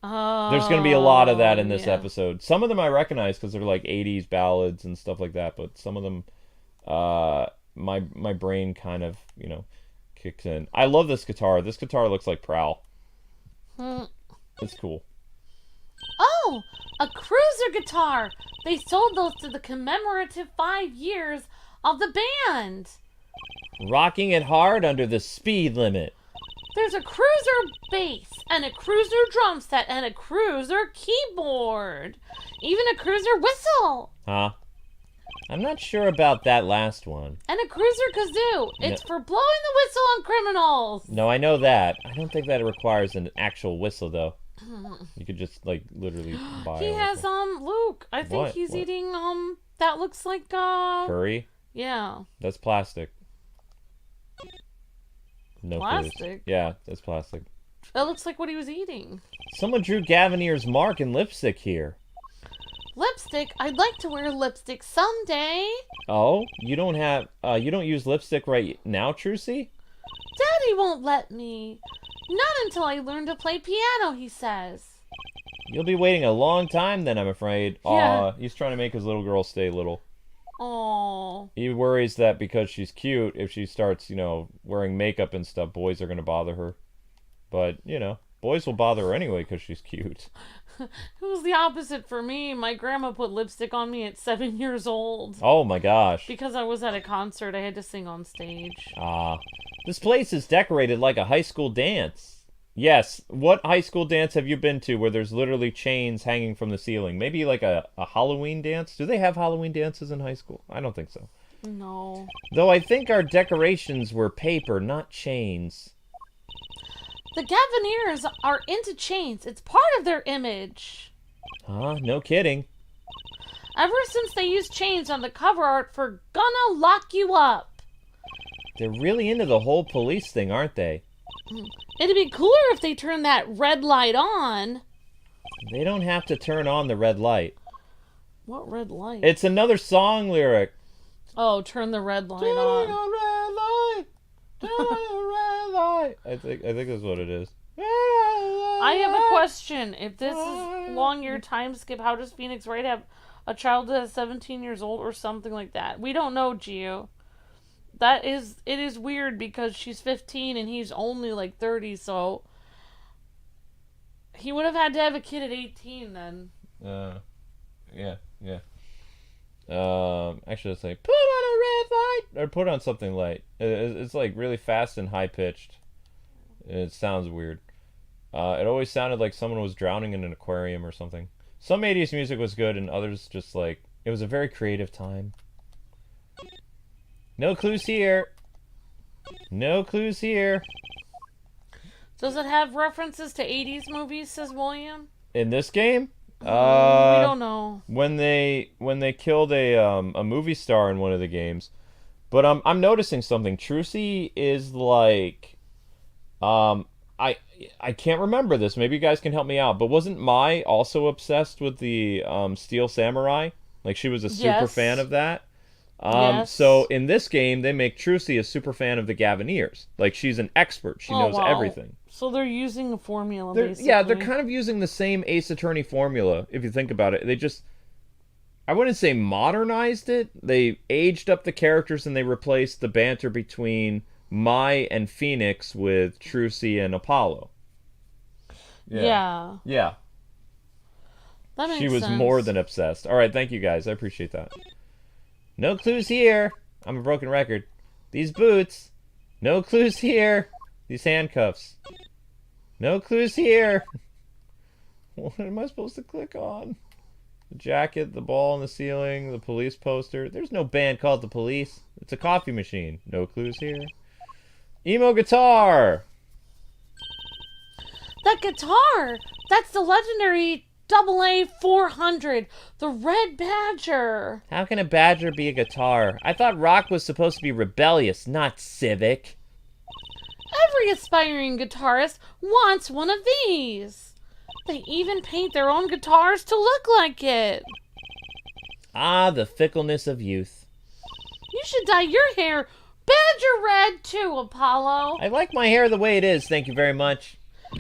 There's going to be a lot of that in this episode. Some of them I recognize because they're like 80s ballads and stuff like that. But some of them, my brain kind of, kicks in. I love this guitar. This guitar looks like Prowl. It's cool. Oh, a cruiser guitar. They sold those to the commemorative 5 years of the band. Rocking it hard under the speed limit. There's a cruiser bass, and a cruiser drum set, and a cruiser keyboard. Even a cruiser whistle. Huh? I'm not sure about that last one. And a cruiser kazoo. It's for blowing the whistle on criminals. No, I know that. I don't think that requires an actual whistle, though. You could just, literally buy He has, Luke. I think What? he's What? eating, that looks like, Curry? Yeah. That's plastic. No clues. Plastic? Yeah, that's plastic. That looks like what he was eating. Someone drew Gavinier's mark in lipstick here. Lipstick? I'd like to wear lipstick someday. Oh? You don't use lipstick right now, Trucy? Daddy won't let me. Not until I learn to play piano, he says. You'll be waiting a long time then, I'm afraid. Yeah. He's trying to make his little girl stay little. Oh. He worries that because she's cute, if she starts, wearing makeup and stuff, boys are going to bother her. But, boys will bother her anyway because she's cute. It was the opposite for me. My grandma put lipstick on me at 7 years old. Oh my gosh. Because I was at a concert, I had to sing on stage. This place is decorated like a high school dance. Yes, what high school dance have you been to where there's literally chains hanging from the ceiling? Maybe like a Halloween dance? Do they have Halloween dances in high school? I don't think so. No. Though I think our decorations were paper, not chains. The Gaviniers are into chains. It's part of their image. Huh? No kidding. Ever since they used chains on the cover art for Gonna Lock You Up. They're really into the whole police thing, aren't they? It'd be cooler if they turned that red light on. They don't have to turn on the red light. What red light? It's another song lyric. Oh, turn the red light Turn on. on red light. Turn on red light. I think that's what it is. I have a question. If this is long year time skip, how does Phoenix Wright have a child that is 17 years old or something like that? We don't know, Gio. It is weird because she's 15 and he's only like 30, so he would have had to have a kid at 18 then. Yeah. Actually, let's say, put on a red light! Or put on something light. It's like really fast and high-pitched. It sounds weird. It always sounded like someone was drowning in an aquarium or something. Some 80s music was good and others just it was a very creative time. No clues here. No clues here. Does it have references to 80s movies, says William? In this game? We don't know. When they killed a movie star in one of the games. But I'm noticing something. Trucy is I can't remember this. Maybe you guys can help me out. But wasn't Mai also obsessed with the Steel Samurai? Like she was a super fan of that. Yes. So in this game, they make Trucy a super fan of the Gaviniers. Like she's an expert. She knows everything. So they're using a formula, basically. Yeah, they're kind of using the same Ace Attorney formula, if you think about it. They just, I wouldn't say modernized it. They aged up the characters and they replaced the banter between Mai and Phoenix with Trucy and Apollo. Yeah. Yeah. That makes She was sense. more than obsessed. All right, thank you guys. I appreciate that. No clues here. I'm a broken record. These boots. No clues here. These handcuffs. No clues here. What am I supposed to click on? The jacket, the ball in the ceiling, the police poster. There's no band called The Police. It's a coffee machine. No clues here. Emo guitar. That guitar! That's the legendary AA 400, the Red Badger. How can a badger be a guitar? I thought rock was supposed to be rebellious, not civic. Every aspiring guitarist wants one of these. They even paint their own guitars to look like it. Ah, the fickleness of youth. You should dye your hair badger red too, Apollo. I like my hair the way it is, thank you very much.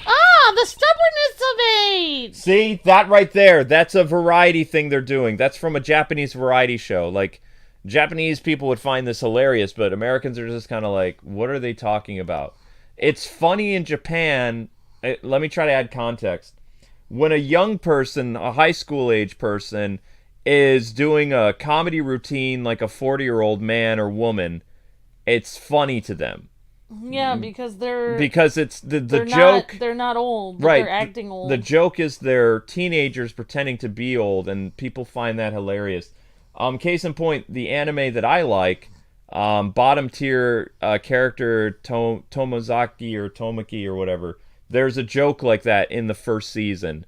Ah, the stubbornness of age. See, that right there, that's a variety thing they're doing. That's from a Japanese variety show. Like, Japanese people would find this hilarious, but Americans are just kind of like, what are they talking about? It's funny in Japan. Let me try to add context. When a young person, a high school age person, is doing a comedy routine like a 40-year-old man or woman, it's funny to them. Yeah, because it's the joke. They're not old, but right? They're acting old. The joke is they're teenagers pretending to be old, and people find that hilarious. Case in point, the anime that I like, bottom tier character Tomozaki or Tomaki or whatever. There's a joke like that in the first season,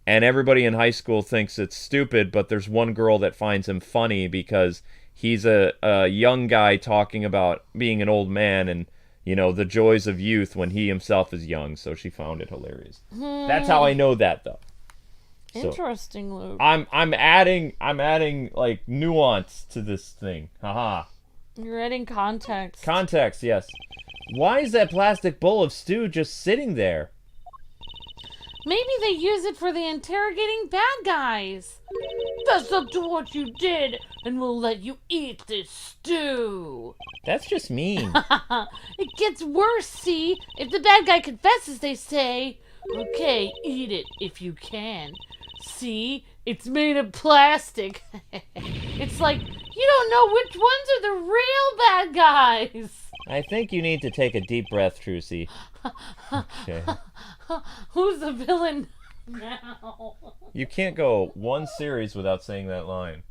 and everybody in high school thinks it's stupid, but there's one girl that finds him funny because he's a young guy talking about being an old man and, you know, the joys of youth when he himself is young, so she found it hilarious. That's how I know that, though. So, interesting, Luke. I'm adding like nuance to this thing. Haha. You're adding context. Context, yes. Why is that plastic bowl of stew just sitting there? Maybe they use it for the interrogating bad guys. That's up to what you did, and we'll let you eat this stew. That's just mean. It gets worse, see? If the bad guy confesses, they say, okay, eat it if you can. See? It's made of plastic. It's like, you don't know which ones are the real bad guys. I think you need to take a deep breath, Trucy. Okay. Who's the villain now? You can't go one series without saying that line.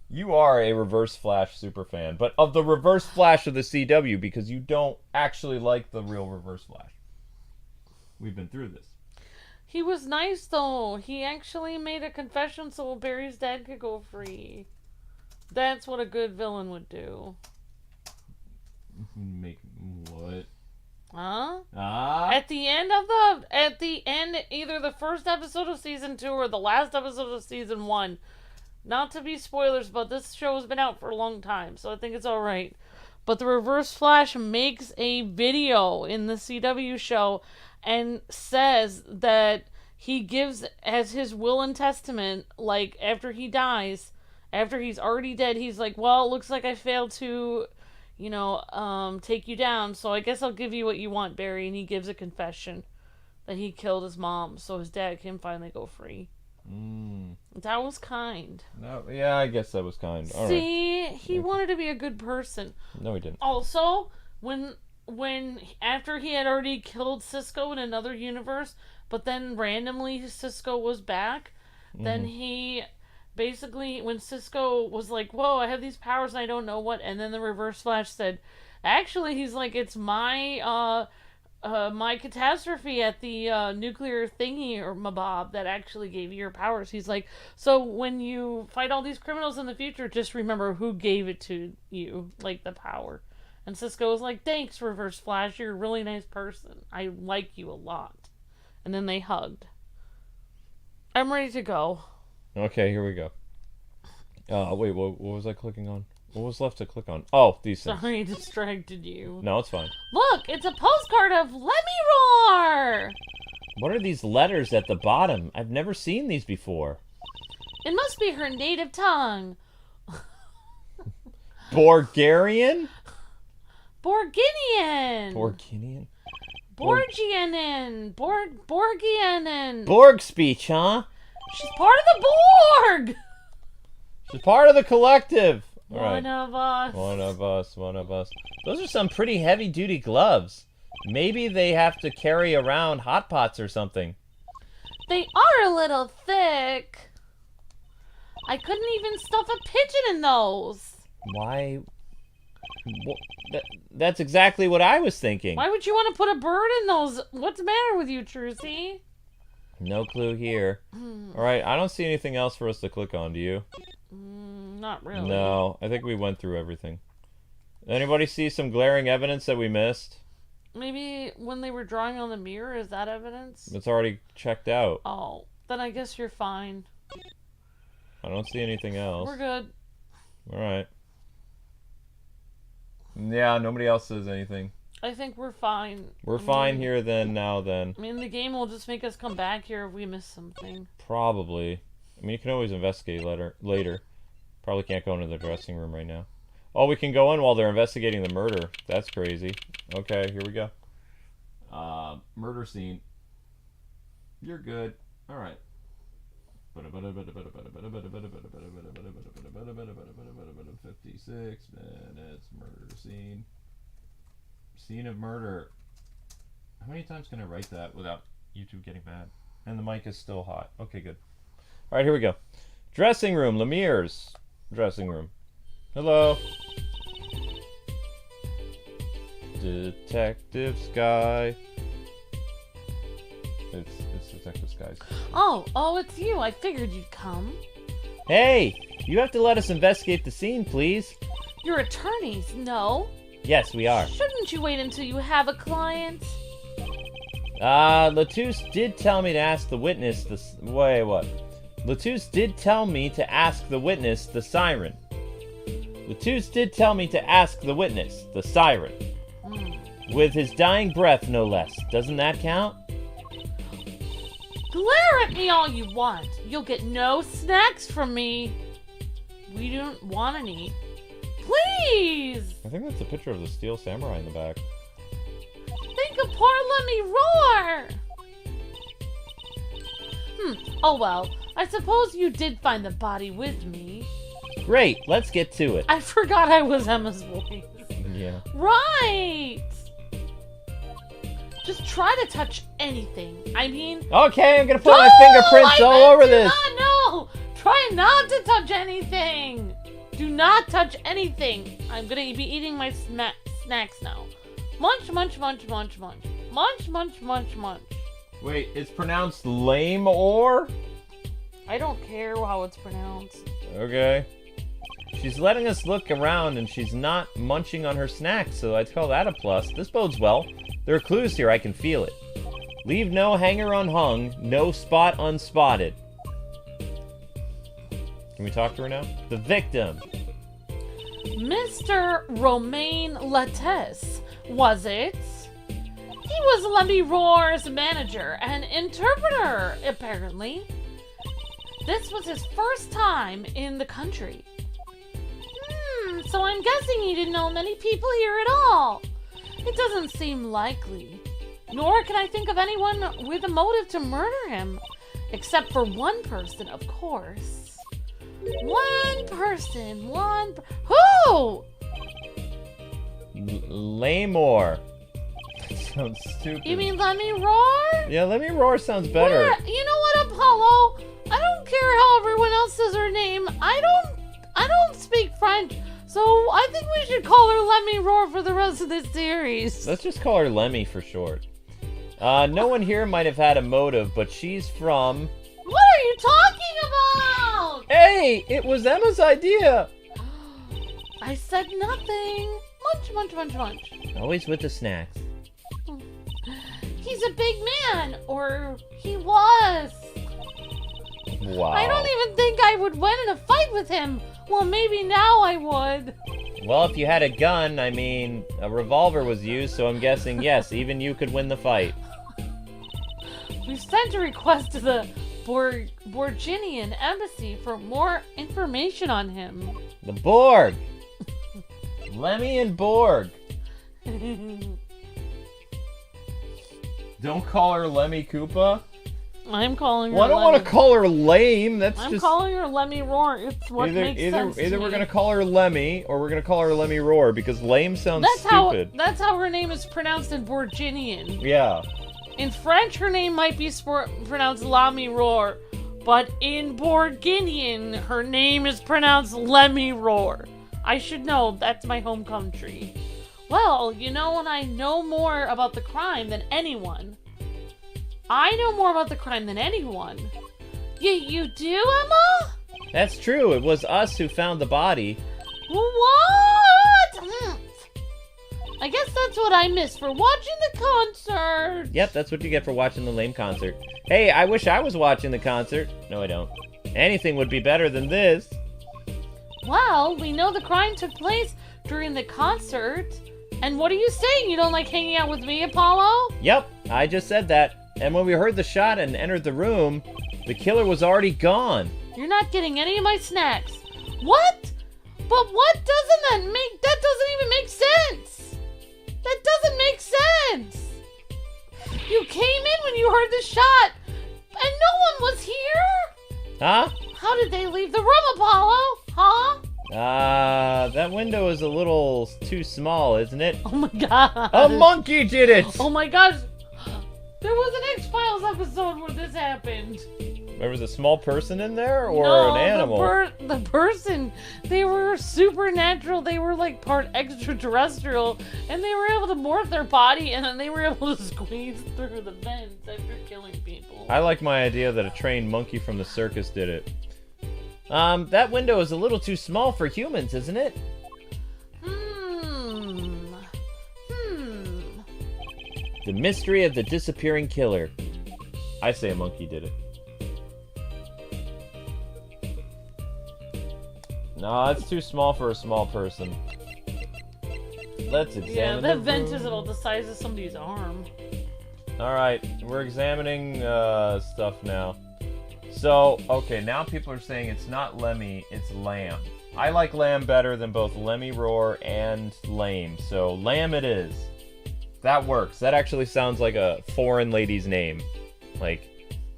You are a Reverse Flash superfan, but of the Reverse Flash of the CW, because you don't actually like the real Reverse Flash. We've been through this. He was nice, though. He actually made a confession so Barry's dad could go free. That's what a good villain would do. Make what? Huh? Ah? At the end, either the first episode of season 2 or the last episode of season 1. Not to be spoilers, but this show has been out for a long time, so I think it's alright. But the Reverse Flash makes a video in the CW show and says that he gives as his will and testament, like, after he dies, after he's already dead, he's like, well, it looks like I failed to, take you down, so I guess I'll give you what you want, Barry. And he gives a confession that he killed his mom, so his dad can finally go free. That was kind. No, yeah, I guess that was kind. All See, right. he wanted to be a good person. No, he didn't. Also, when after he had already killed Cisco in another universe, but then randomly Cisco was back, then he basically, when Cisco was like, whoa, I have these powers and I don't know what, and then the Reverse Flash said, actually, he's like, it's my my catastrophe at the nuclear thingy or mabob that actually gave you your powers. He's like, so when you fight all these criminals in the future, just remember who gave it to you, like the power. And Cisco was like, thanks, Reverse Flash. You're a really nice person. I like you a lot. And then they hugged. I'm ready to go. Okay, here we go. Wait, what was I clicking on? What was left to click on? Oh, these things. Sorry, I distracted you. No, it's fine. Look, it's a postcard of Lamiroir! What are these letters at the bottom? I've never seen these before. It must be her native tongue. Bulgarian? Borginian. Borginian? Borgianin. Borgianin. Borg speech, huh? She's part of the Borg! She's part of the collective. All right. One of us. One of us, one of us. Those are some pretty heavy-duty gloves. Maybe they have to carry around hot pots or something. They are a little thick. I couldn't even stuff a pigeon in those. Why? That's exactly what I was thinking. Why would you want to put a bird in those? What's the matter with you, Trucy? No clue here. All right, I don't see anything else for us to click on, do you? Not really. No, I think we went through everything. Anybody see some glaring evidence that we missed? Maybe when they were drawing on the mirror, is that evidence? It's already checked out. Oh, then I guess you're fine. I don't see anything else. We're good. All right. Yeah, nobody else says anything. I think we're fine. We're fine here then, now then. I mean, the game will just make us come back here if we miss something. Probably. I mean, you can always investigate later. Probably can't go into the dressing room right now. Oh, we can go in while they're investigating the murder. That's crazy. Okay, here we go. Murder scene. You're good. All right. 56 minutes. Murder scene. Scene of murder. How many times can I write that without YouTube getting mad? And the mic is still hot. Okay, good. All right, here we go. Dressing room. Lamire's dressing room. Hello. Detective Sky. It's Detective Sky's. Oh, it's you. I figured you'd come. Hey, you have to let us investigate the scene, please. You're attorneys, no? Yes, we are. Shouldn't you wait until you have a client? Latouche did tell me to ask the witness the... Wait, what? Latouche did tell me to ask the witness the siren. Latouche did tell me to ask the witness the siren. With his dying breath, no less. Doesn't that count? Glare at me all you want. You'll get no snacks from me. We don't want any. Please! I think that's a picture of the Steel Samurai in the back. Think of poor Lamiroir! Oh well. I suppose you did find the body with me. Great, let's get to it. I forgot I was Emma's voice. Yeah. Right! Just try to touch anything. I mean... Okay, I'm gonna put my fingerprints all over this. No! Try not to touch anything! Do not touch anything. I'm gonna be eating my snacks now. Munch, munch, munch, munch, munch. Munch, munch, munch, munch. Wait, it's pronounced Lamiroir? I don't care how it's pronounced. Okay. She's letting us look around and she's not munching on her snacks, so I'd call that a plus. This bodes well. There are clues here, I can feel it. Leave no hanger unhung, no spot unspotted. Can we talk to her now? The victim. Mr. Romain Lattès, was it? He was Lamiroir's manager and interpreter, apparently. This was his first time in the country. So I'm guessing he didn't know many people here at all. It doesn't seem likely. Nor can I think of anyone with a motive to murder him. Except for one person, of course. One person, Who? Lamiroir. That sounds stupid. You mean Lamiroir? Yeah, Lamiroir sounds better. You know what, Apollo? I don't care how everyone else says her name. I don't speak French, so I think we should call her Lamiroir for the rest of this series. Let's just call her Lemmy for short. No one here might have had a motive, but she's from... What are you talking about? Hey, it was Emma's idea. I said nothing. Munch, munch, munch, munch. Always with the snacks. He's a big man, or he was. Wow. I don't even think I would win in a fight with him. Well, maybe now I would. Well, if you had a gun, I mean, a revolver was used, so I'm guessing, yes, even you could win the fight. We've sent a request to the Borginian embassy for more information on him. The Borg! Lemmy and Borg. Don't call her Lemmy Koopa. I'm calling her Well, I don't want to call her lame. I'm calling her Lamiroir. It's what makes sense Either to we're me. going to call her Lemmy, or we're going to call her Lamiroir, because lame sounds stupid. That's how her name is pronounced in Borginian. Yeah. In French, her name might be pronounced Lamiroir, but in Borginian, her name is pronounced Lamiroir. I should know. That's my home country. Well, you know, and I know more about the crime than anyone. I know more about the crime than anyone. You do, Emma? That's true. It was us who found the body. What? I guess that's what I missed for watching the concert. Yep, that's what you get for watching the lame concert. Hey, I wish I was watching the concert. No, I don't. Anything would be better than this. Well, we know the crime took place during the concert. And what are you saying? You don't like hanging out with me, Apollo? Yep, I just said that. And when we heard the shot and entered the room, the killer was already gone. You're not getting any of my snacks. What? But what doesn't that make? That doesn't even make sense. That doesn't make sense. You came in when you heard the shot, and no one was here? Huh? How did they leave the room, Apollo? Huh? That window is a little too small, isn't it? Oh my god. A monkey did it! Oh my gosh. There was an X-Files episode where this happened. There was a small person in there, or No, an animal? The person, they were supernatural. They were like part extraterrestrial, and they were able to morph their body, and then they were able to squeeze through the vents after killing people. I like my idea that a trained monkey from the circus did it. That window is a little too small for humans, isn't it? The mystery of the disappearing killer. I say a monkey did it. No, it's too small for a small person. Let's examine that the vent room. is about the size of somebody's arm. Alright, we're examining stuff now. So, okay, now people are saying it's not Lemmy, it's Lamb. I like Lamb better than both Lamiroir and Lame, so Lamb it is. That works. That actually sounds like a foreign lady's name. Like,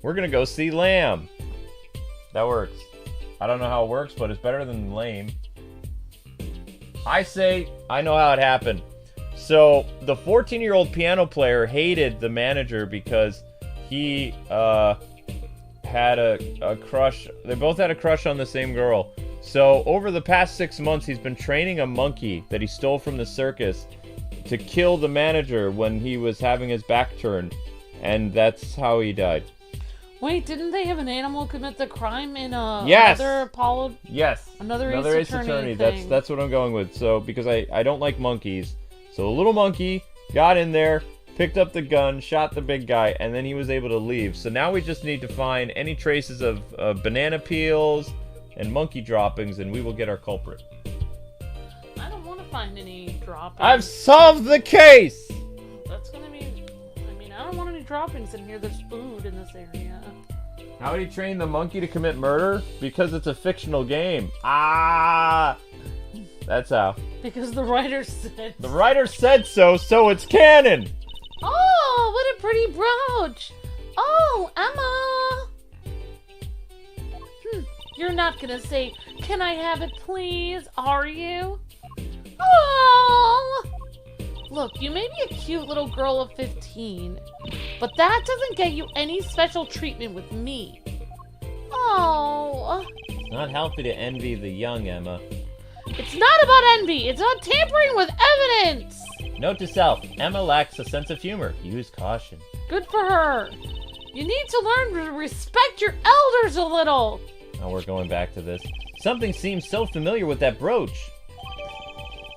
we're gonna go see Lamb. That works. I don't know how it works, but it's better than Lame. I say, I know how it happened. So, the 14-year-old piano player hated the manager because he, had a crush. They both had a crush on the same girl. So, over the past 6 months, he's been training a monkey that he stole from the circus to kill the manager when he was having his back turned. And that's how he died. Wait, didn't they have an animal commit the crime in Yes! another Apollo? Yes! Another Ace Attorney thing. That's what I'm going with. So, because I don't like monkeys. So, a little monkey got in there, picked up the gun, shot the big guy, and then he was able to leave. So now we just need to find any traces of banana peels and monkey droppings, and we will get our culprit. I don't want to find any droppings. I've solved the case! That's gonna be... I mean, I don't want any droppings in here. There's food in this area. How did he train the monkey to commit murder? Because it's a fictional game. Ah! That's how. Because the writer said... The writer said so, so it's canon! Oh, what a pretty brooch! Oh, Emma! You're not gonna say, "Can I have it, please?" Are you? Oh! Look, you may be a cute little girl of 15, but that doesn't get you any special treatment with me. Oh. It's not healthy to envy the young, Emma. It's not about envy. It's about tampering with evidence. Note to self, Emma lacks a sense of humor. Use caution. Good for her. You need to learn to respect your elders a little. Oh, we're going back to this. Something seems so familiar with that brooch.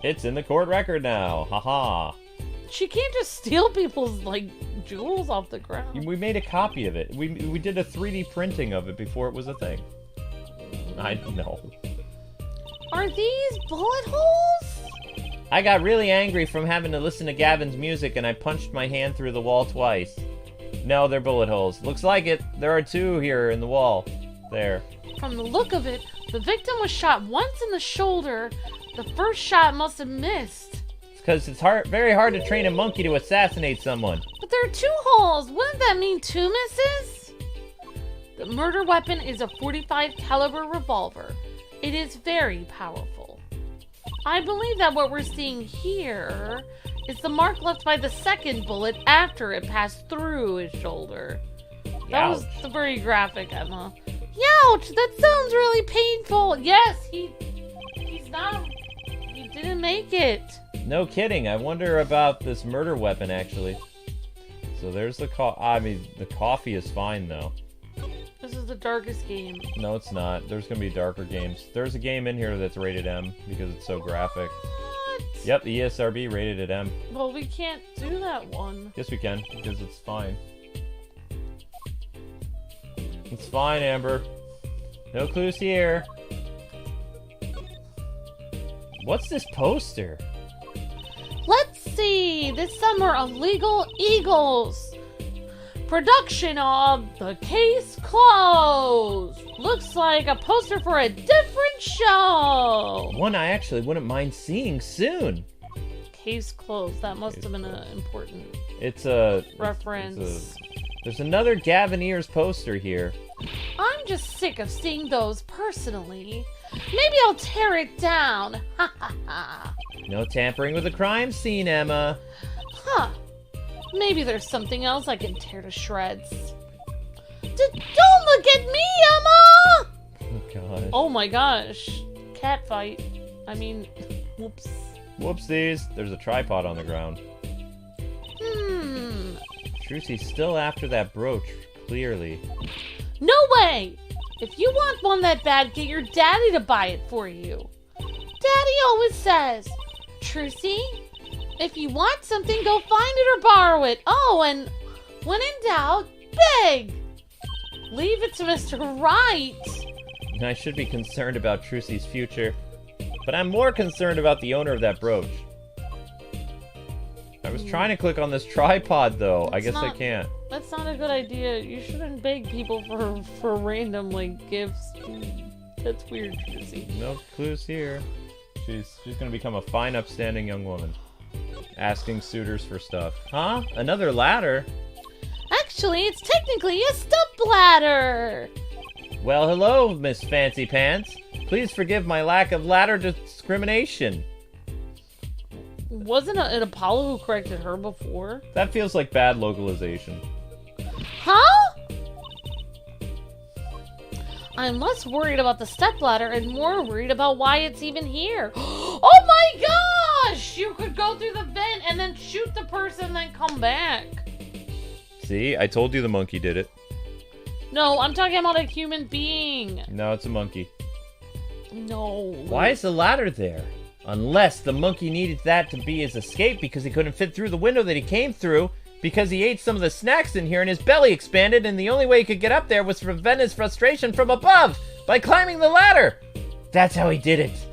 It's in the court record now. Haha. She can't just steal people's, like, jewels off the ground. We made a copy of it. We did a 3D printing of it before it was a thing. I know. Are these bullet holes? I got really angry from having to listen to Gavin's music and I punched my hand through the wall twice. No, they're bullet holes. Looks like it. There are 2 here in the wall. There. From the look of it, the victim was shot once in the shoulder. The first shot must have missed. Because it's very hard to train a monkey to assassinate someone. But there are 2 holes. Wouldn't that mean 2 misses? The murder weapon is a .45 caliber revolver. It is very powerful. I believe that what we're seeing here is the mark left by the second bullet after it passed through his shoulder. That was very graphic, Emma. Youch! That sounds really painful. Yes, he didn't make it. No kidding. I wonder about this murder weapon, actually. So there's the the coffee is fine, though. This is the darkest game. No, it's not. There's gonna be darker games. There's a game in here that's rated M because it's so graphic. What? Yep, the ESRB rated it M. Well, we can't do that one. Yes, we can, because it's fine. It's fine, Amber. No clues here. What's this poster? Let's see. This summer, Illegal Eagles. Production of The Case Closed. Looks like a poster for a different show. One I actually wouldn't mind seeing soon. Case Closed. That must have been an important It's a reference. There's another Gavin Ears poster here. I'm just sick of seeing those personally. Maybe I'll tear it down. Ha ha ha. No tampering with the crime scene, Emma. Huh. Maybe there's something else I can tear to shreds. Don't look at me, Emma! Oh, gosh. Oh my gosh. Cat fight. I mean, whoops. Whoopsies. There's a tripod on the ground. Trucy's still after that brooch, clearly. No way! If you want one that bad, get your daddy to buy it for you. Daddy always says, Trucy, if you want something, go find it or borrow it. Oh, and when in doubt, beg. Leave it to Mr. Wright. I should be concerned about Trucy's future, but I'm more concerned about the owner of that brooch. I was trying to click on this tripod, though. I guess I can't. That's not a good idea. You shouldn't beg people for random, like, gifts. That's weird, Trucy. No clues here. She's gonna become a fine, upstanding young woman. Asking suitors for stuff. Huh? Another ladder? Actually, it's technically a stepladder. Well, hello, Miss Fancy Pants. Please forgive my lack of ladder discrimination. Wasn't it Apollo who corrected her before? That feels like bad localization. Huh? I'm less worried about the stepladder and more worried about why it's even here. Oh my gosh! You could go through the vent and then shoot the person and then come back. See? I told you the monkey did it. No, I'm talking about a human being. No, it's a monkey. No. Why is the ladder there? Unless the monkey needed that to be his escape because he couldn't fit through the window that he came through because he ate some of the snacks in here and his belly expanded and the only way he could get up there was to prevent his frustration from above by climbing the ladder. That's how he did it.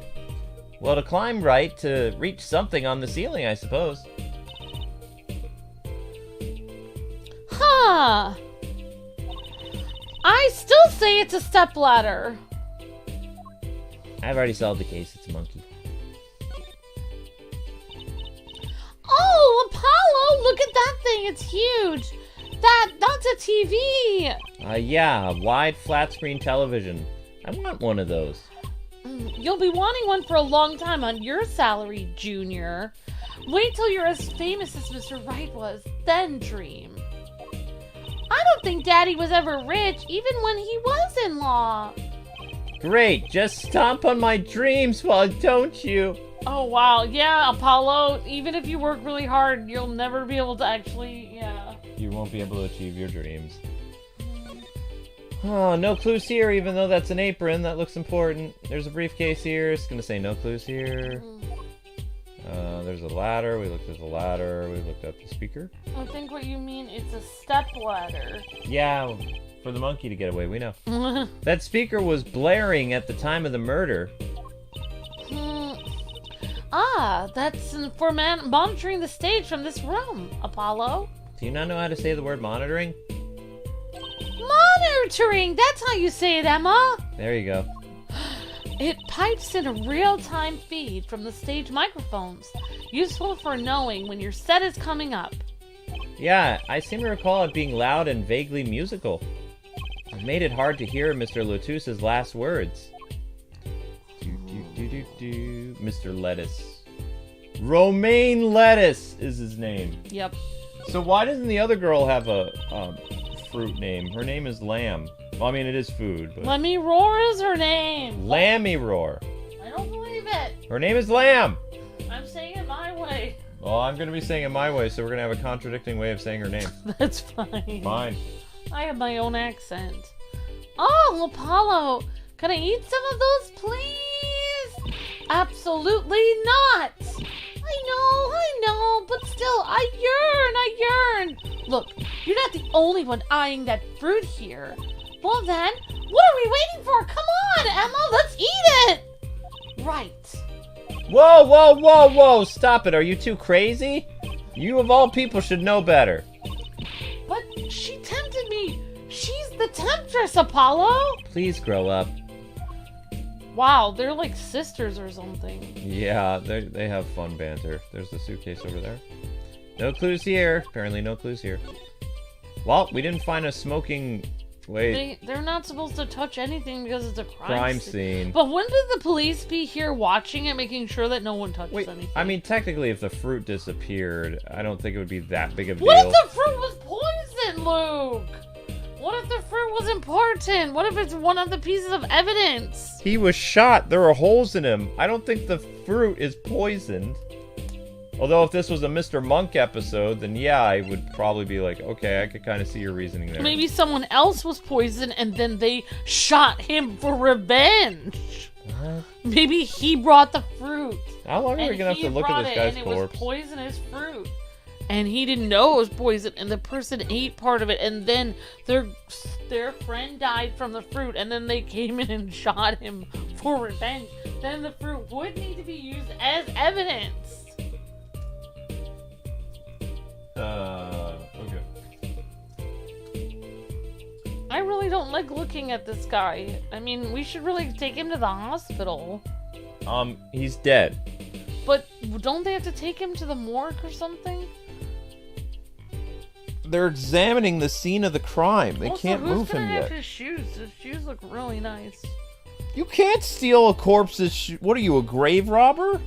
Well, to climb right, to reach something on the ceiling, I suppose. Huh. I still say it's a stepladder. I've already solved the case. It's a monkey. Oh, Apollo! Look at that thing. It's huge. That's a TV. Yeah, a wide flat screen television. I want one of those. You'll be wanting one for a long time on your salary, Junior. Wait till you're as famous as Mr. Wright was, then dream. I don't think Daddy was ever rich, even when he was in law. Great, just stomp on my dreams, why don't you? Oh, wow. Yeah, Apollo, even if you work really hard, you'll never be able to actually, yeah. You won't be able to achieve your dreams. Oh, no clues here, even though that's an apron. That looks important. There's a briefcase here. It's gonna say no clues here. There's a ladder. We looked at the ladder. We looked at the speaker. I think what you mean it's a step ladder. Yeah, for the monkey to get away. We know. That speaker was blaring at the time of the murder. That's for monitoring the stage from this room, Apollo. Do you not know how to say the word monitoring? Monitoring! That's how you say it, Emma! There you go. It pipes in a real-time feed from the stage microphones, useful for knowing when your set is coming up. Yeah, I seem to recall it being loud and vaguely musical. It made it hard to hear Mr. Lotus's last words. Mr. Lettuce. Romaine Lettuce is his name. Yep. So why doesn't the other girl have a fruit name? Her name is Lamb. Well, I mean, it is food, but... Lamiroir is her name. Lamiroir. I don't believe it. Her name is Lamb. I'm saying it my way. Well, I'm going to be saying it my way, so we're going to have a contradicting way of saying her name. That's fine. Fine. I have my own accent. Oh, Apollo, can I eat some of those, please? Absolutely not. I know, but still, I yearn. Look, you're not the only one eyeing that fruit here. Well then, what are we waiting for? Come on, Emma, let's eat it! Right. Whoa! Stop it, are you too crazy? You of all people should know better. But she tempted me. She's the temptress, Apollo. Please grow up. Wow, they're like sisters or something. Yeah, they have fun banter. There's the suitcase over there. No clues here. Apparently no clues here. Well, we didn't find a smoking... Wait. They're not supposed to touch anything because it's a crime scene. But wouldn't the police be here watching it, making sure that no one touches anything? I mean, technically, if the fruit disappeared, I don't think it would be that big of a deal. What if the fruit was poison, Luke? What if the fruit was important? What if it's one of the pieces of evidence? He was shot. There are holes in him. I don't think the fruit is poisoned. Although if this was a Mr. Monk episode, then yeah, I would probably be like, okay, I could kind of see your reasoning there. Maybe someone else was poisoned and then they shot him for revenge. What? Maybe he brought the fruit. How long are we going to have to look at this guy's corpse? And it was poisonous fruit. And he didn't know it was poison, and the person ate part of it, and then their friend died from the fruit, and then they came in and shot him for revenge. Then the fruit would need to be used as evidence. Okay. I really don't like looking at this guy. I mean, we should really take him to the hospital. He's dead. But don't they have to take him to the morgue or something? They're examining the scene of the crime. They can't move him yet. His shoes? His shoes look really nice. You can't steal a corpse's shoes. What are you, a grave robber?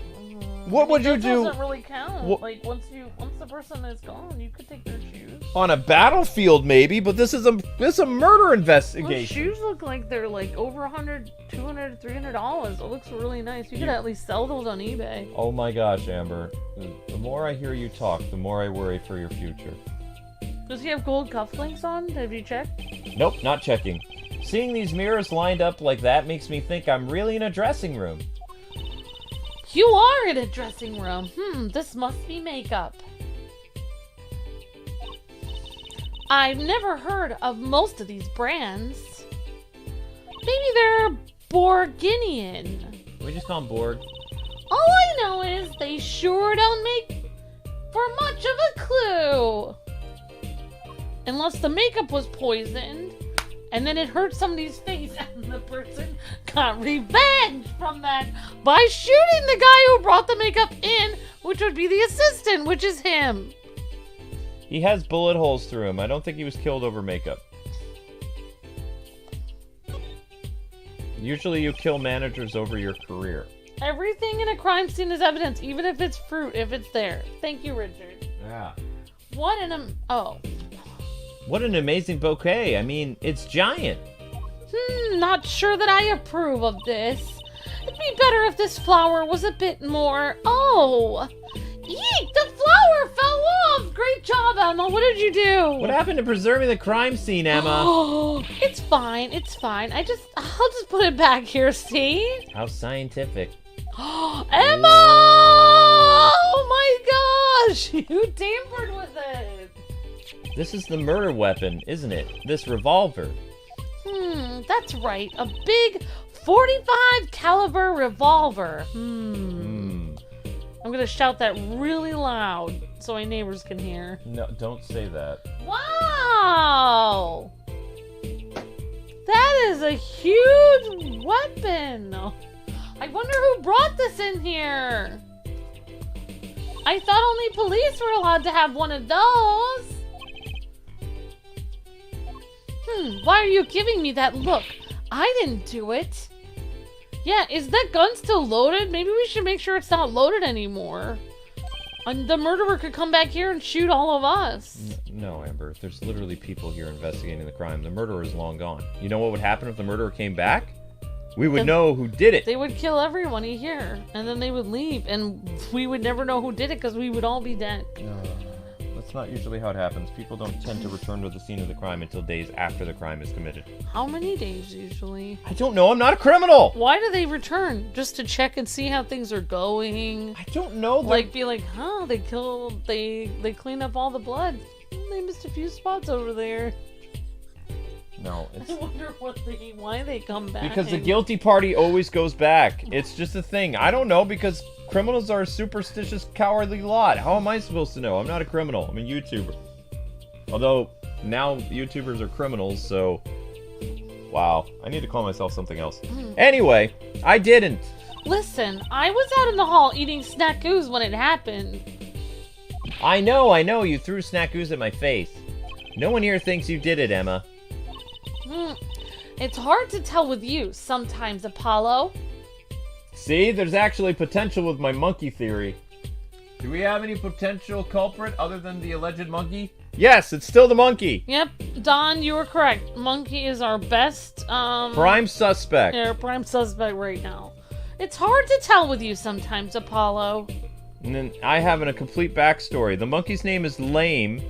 What would you do? That doesn't really count. Like once the person is gone, you could take their shoes. On a battlefield, maybe, but this is a murder investigation. Well, shoes look like they're like over $100, $200, $300. It looks really nice. You could at least sell those on eBay. Oh my gosh, Amber! The more I hear you talk, the more I worry for your future. Does he have gold cufflinks on? Have you checked? Nope, not checking. Seeing these mirrors lined up like that makes me think I'm really in a dressing room. You are in a dressing room. This must be makeup. I've never heard of most of these brands. Maybe they're Borginian. We just call them Borg. All I know is they sure don't make for much of a clue. Unless the makeup was poisoned, and then it hurt somebody's face, and the person got revenge from that by shooting the guy who brought the makeup in, which would be the assistant, which is him. He has bullet holes through him. I don't think he was killed over makeup. Usually you kill managers over your career. Everything in a crime scene is evidence, even if it's fruit, if it's there. Thank you, Richard. Yeah. What an amazing bouquet. I mean, it's giant. Not sure that I approve of this. It'd be better if this flower was a bit more... Oh! Eek! The flower fell off! Great job, Emma. What did you do? What happened to preserving the crime scene, Emma? Oh, it's fine. It's fine. I'll just put it back here, see? How scientific. Emma! Oh my gosh! You tampered with it! This is the murder weapon, isn't it? This revolver. That's right. A big 45 caliber revolver. I'm gonna shout that really loud so my neighbors can hear. No, don't say that. Wow! That is a huge weapon. I wonder who brought this in here. I thought only police were allowed to have one of those. Why are you giving me that look? I didn't do it. Yeah, is that gun still loaded? Maybe we should make sure it's not loaded anymore. And the murderer could come back here and shoot all of us. No, Amber. There's literally people here investigating the crime. The murderer is long gone. You know what would happen if the murderer came back? We would know who did it. They would kill everyone here, and then they would leave, and we would never know who did it because we would all be dead. That's not usually how it happens. People don't tend to return to the scene of the crime until days after the crime is committed. How many days usually? I don't know. I'm not a criminal. Why do they return? Just to check and see how things are going? I don't know. Like, be like, huh, they cleaned up all the blood. They missed a few spots over there. No, it's... I wonder why they come back. Because the guilty party always goes back. It's just a thing. I don't know, because criminals are a superstitious, cowardly lot. How am I supposed to know? I'm not a criminal. I'm a YouTuber. Although, now YouTubers are criminals, so... Wow. I need to call myself something else. Anyway, I didn't. Listen, I was out in the hall eating snackoos when it happened. I know. You threw snackoos at my face. No one here thinks you did it, Emma. It's hard to tell with you sometimes, Apollo. See, there's actually potential with my monkey theory. Do we have any potential culprit other than the alleged monkey? Yes, it's still the monkey. Yep, Don, you were correct. Monkey is our best, prime suspect. Yeah, prime suspect right now. It's hard to tell with you sometimes, Apollo. And then I have a complete backstory. The monkey's name is Lame,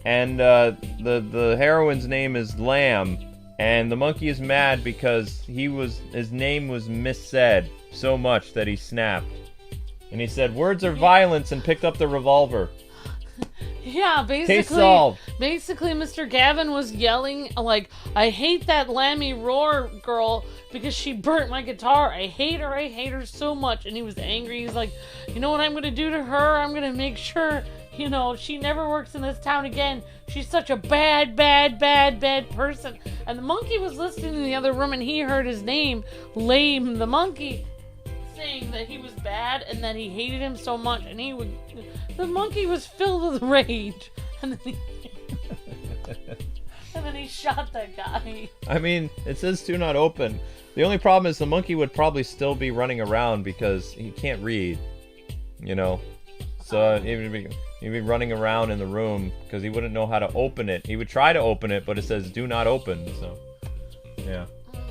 and the heroine's name is Lamb. And the monkey is mad because his name was missaid so much that he snapped. And he said, "Words are violence," and picked up the revolver. Yeah, basically. Case solved. Basically, Mr. Gavin was yelling, like, I hate that Lamiroir girl because she burnt my guitar. I hate her so much. And he was angry. He's like, you know what I'm going to do to her? I'm going to make sure, she never works in this town again. She's such a bad person. And the monkey was listening in the other room, and he heard his name, Lame the monkey, saying that he was bad and that he hated him so much. And the monkey was filled with rage. And then he shot that guy. I mean, it says do not open. The only problem is the monkey would probably still be running around because he can't read, So he'd be running around in the room because he wouldn't know how to open it. He would try to open it, but it says do not open, so yeah.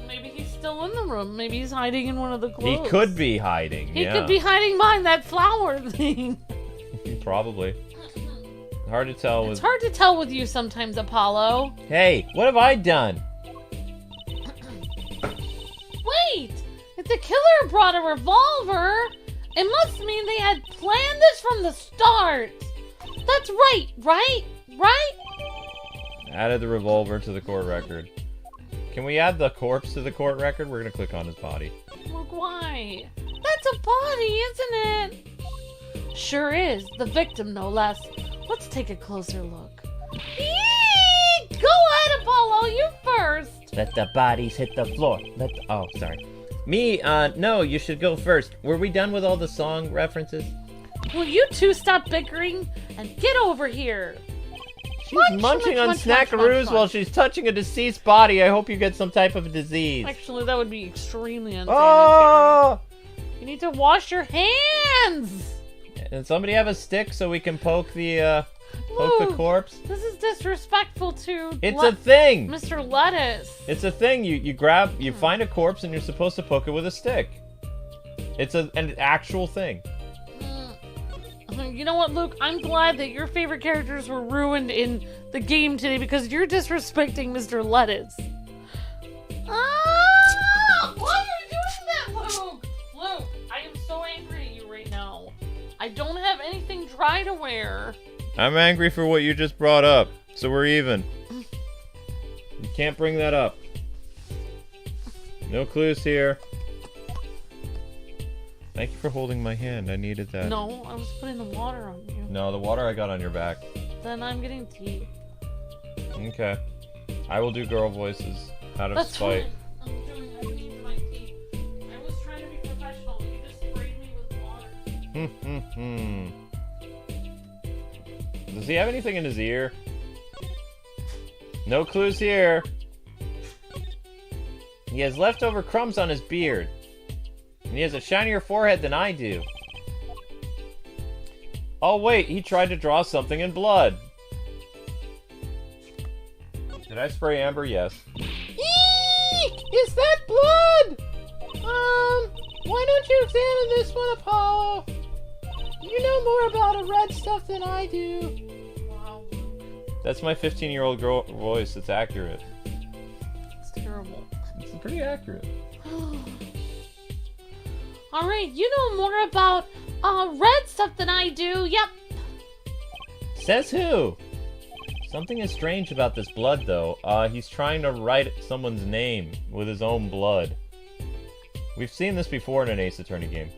Maybe he's still in the room. Maybe he's hiding in one of the clothes. He could be hiding, He could be hiding behind that flower thing. Probably. Hard to tell. It's hard to tell with you sometimes, Apollo. Hey, what have I done? Wait! If the killer brought a revolver, it must mean they had planned this from the start. That's right? Added the revolver to the court record. Can we add the corpse to the court record? We're gonna click on his body. Look, why? That's a body, isn't it? Sure is. The victim, no less. Let's take a closer look. Eee! Go ahead, Apollo. You first. Let the bodies hit the floor. Oh, sorry. Me, no, you should go first. Were we done with all the song references? Will you two stop bickering and get over here? She's munching on snackaroos while she's touching a deceased body. I hope you get some type of disease. Actually, that would be extremely unsanitary. Oh! You need to wash your hands! And somebody have a stick so we can poke the corpse? This is disrespectful to... It's a thing! Mr. Lettuce. It's a thing. You find a corpse and you're supposed to poke it with a stick. It's an actual thing. You know what, Luke? I'm glad that your favorite characters were ruined in the game today because you're disrespecting Mr. Lettuce. Ah! Why are you doing that, Luke? Luke, I am so angry at you right now. I I don't have anything dry to wear. I'm angry for what you just brought up, so we're even. You can't bring that up. No clues here. Thank you for holding my hand. I needed that. No, I was putting the water on you. No, the water I got on your back. Then I'm getting tea. Okay. I will do girl voices out of That's spite. fine. I'm doing my tea. I was trying to be professional. You just sprayed me with water. Does he have anything in his ear? No clues here. He has leftover crumbs on his beard. And he has a shinier forehead than I do. Oh wait, he tried to draw something in blood. Did I spray amber? Yes. Eek! Is that blood? Why don't you examine this one, Apollo? You know more about red stuff than I do. Wow. That's my 15-year-old girl voice. It's accurate. It's terrible. It's pretty accurate. Alright, you know more about red stuff than I do. Yep. Says who? Something is strange about this blood, though. He's trying to write someone's name with his own blood. We've seen this before in an Ace Attorney game.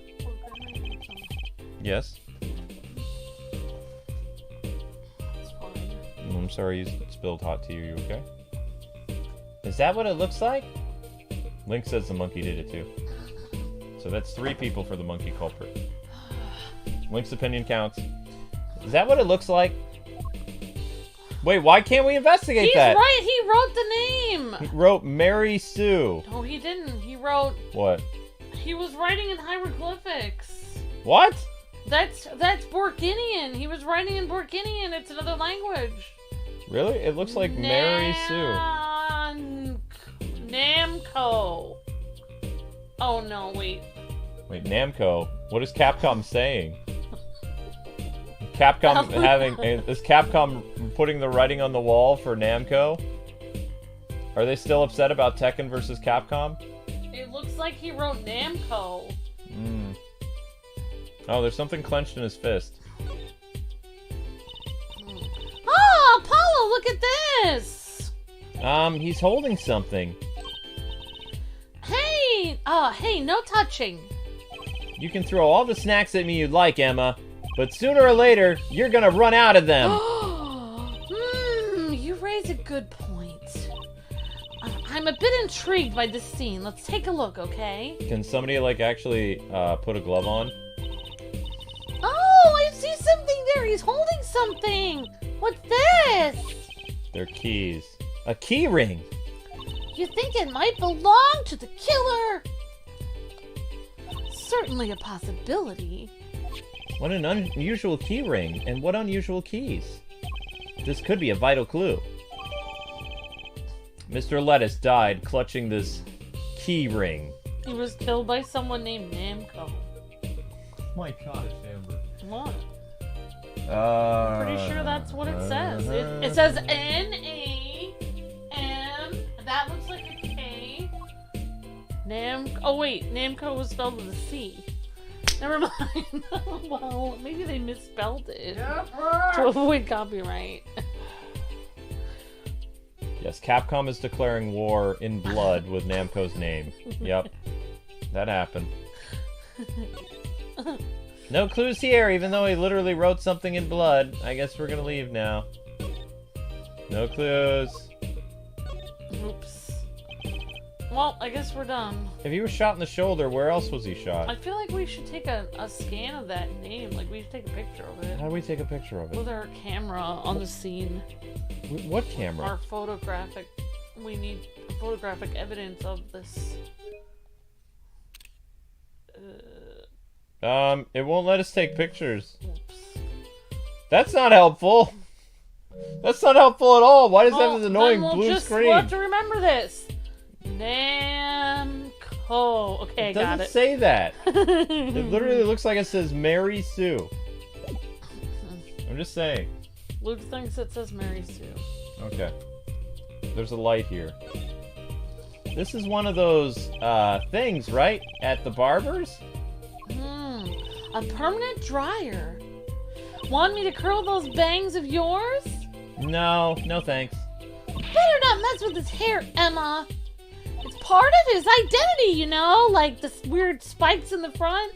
Yes? It's fine. I'm sorry you spilled hot tea. Are you okay? Is that what it looks like? Link says the monkey did it too. So that's 3 people for the monkey culprit. Link's opinion counts. Is that what it looks like? Wait, why can't we investigate He's that? right, he wrote the name! He wrote Mary Sue. No, he didn't. He wrote... What? He was writing in hieroglyphics. What? That's Borkinian. He was writing in Borkinian. It's another language. Really? It looks like Mary Sue. Namco. Oh no, wait. Wait, Namco? What is Capcom saying? Capcom having... Is Capcom putting the writing on the wall for Namco? Are they still upset about Tekken versus Capcom? It looks like he wrote Namco. Oh, there's something clenched in his fist. Oh, Apollo, look at this! He's holding something. Hey, no touching. You can throw all the snacks at me you'd like, Emma, but sooner or later, you're gonna run out of them. You raise a good point. I'm a bit intrigued by this scene. Let's take a look, okay? Can somebody, like, actually, put a glove on? Oh, I see something there. He's holding something. What's this? They're keys. A key ring! You think it might belong to the killer? Certainly a possibility. What an unusual key ring, and what unusual keys. This could be a vital clue. Mr. Lettuce died clutching this key ring. He was killed by someone named Namco. My gosh, Amber. What? I'm pretty sure that's what it says. It says N-A-M. That looks like a K. Oh wait, Namco was spelled with a C. Never mind. Well, maybe they misspelled it to avoid copyright. Yes, Capcom is declaring war in blood with Namco's name. Yep. That happened. No clues here, even though he literally wrote something in blood. I guess we're gonna leave now. No clues. Oops. Well, I guess we're done. If he was shot in the shoulder, where else was he I shot? feel like we should take a scan of that name. Like, we should take a picture of it. How do we take a picture of it? With our camera on the scene. What camera? Our photographic... We need photographic evidence of this. It won't let us take pictures. Oops. That's not helpful. That's not helpful at all. Why does it have this annoying blue screen? We'll have to remember this. Namco. Okay, I got it. It doesn't say that. It literally looks like it says Mary Sue. I'm just saying. Luke thinks it says Mary Sue. Okay. There's a light here. This is one of those things, right? At the barber's? A A permanent dryer. Want me to curl those bangs of yours? No, no thanks. Better not mess with his hair, Emma. It's part of his identity, you know? Like the weird spikes in the front.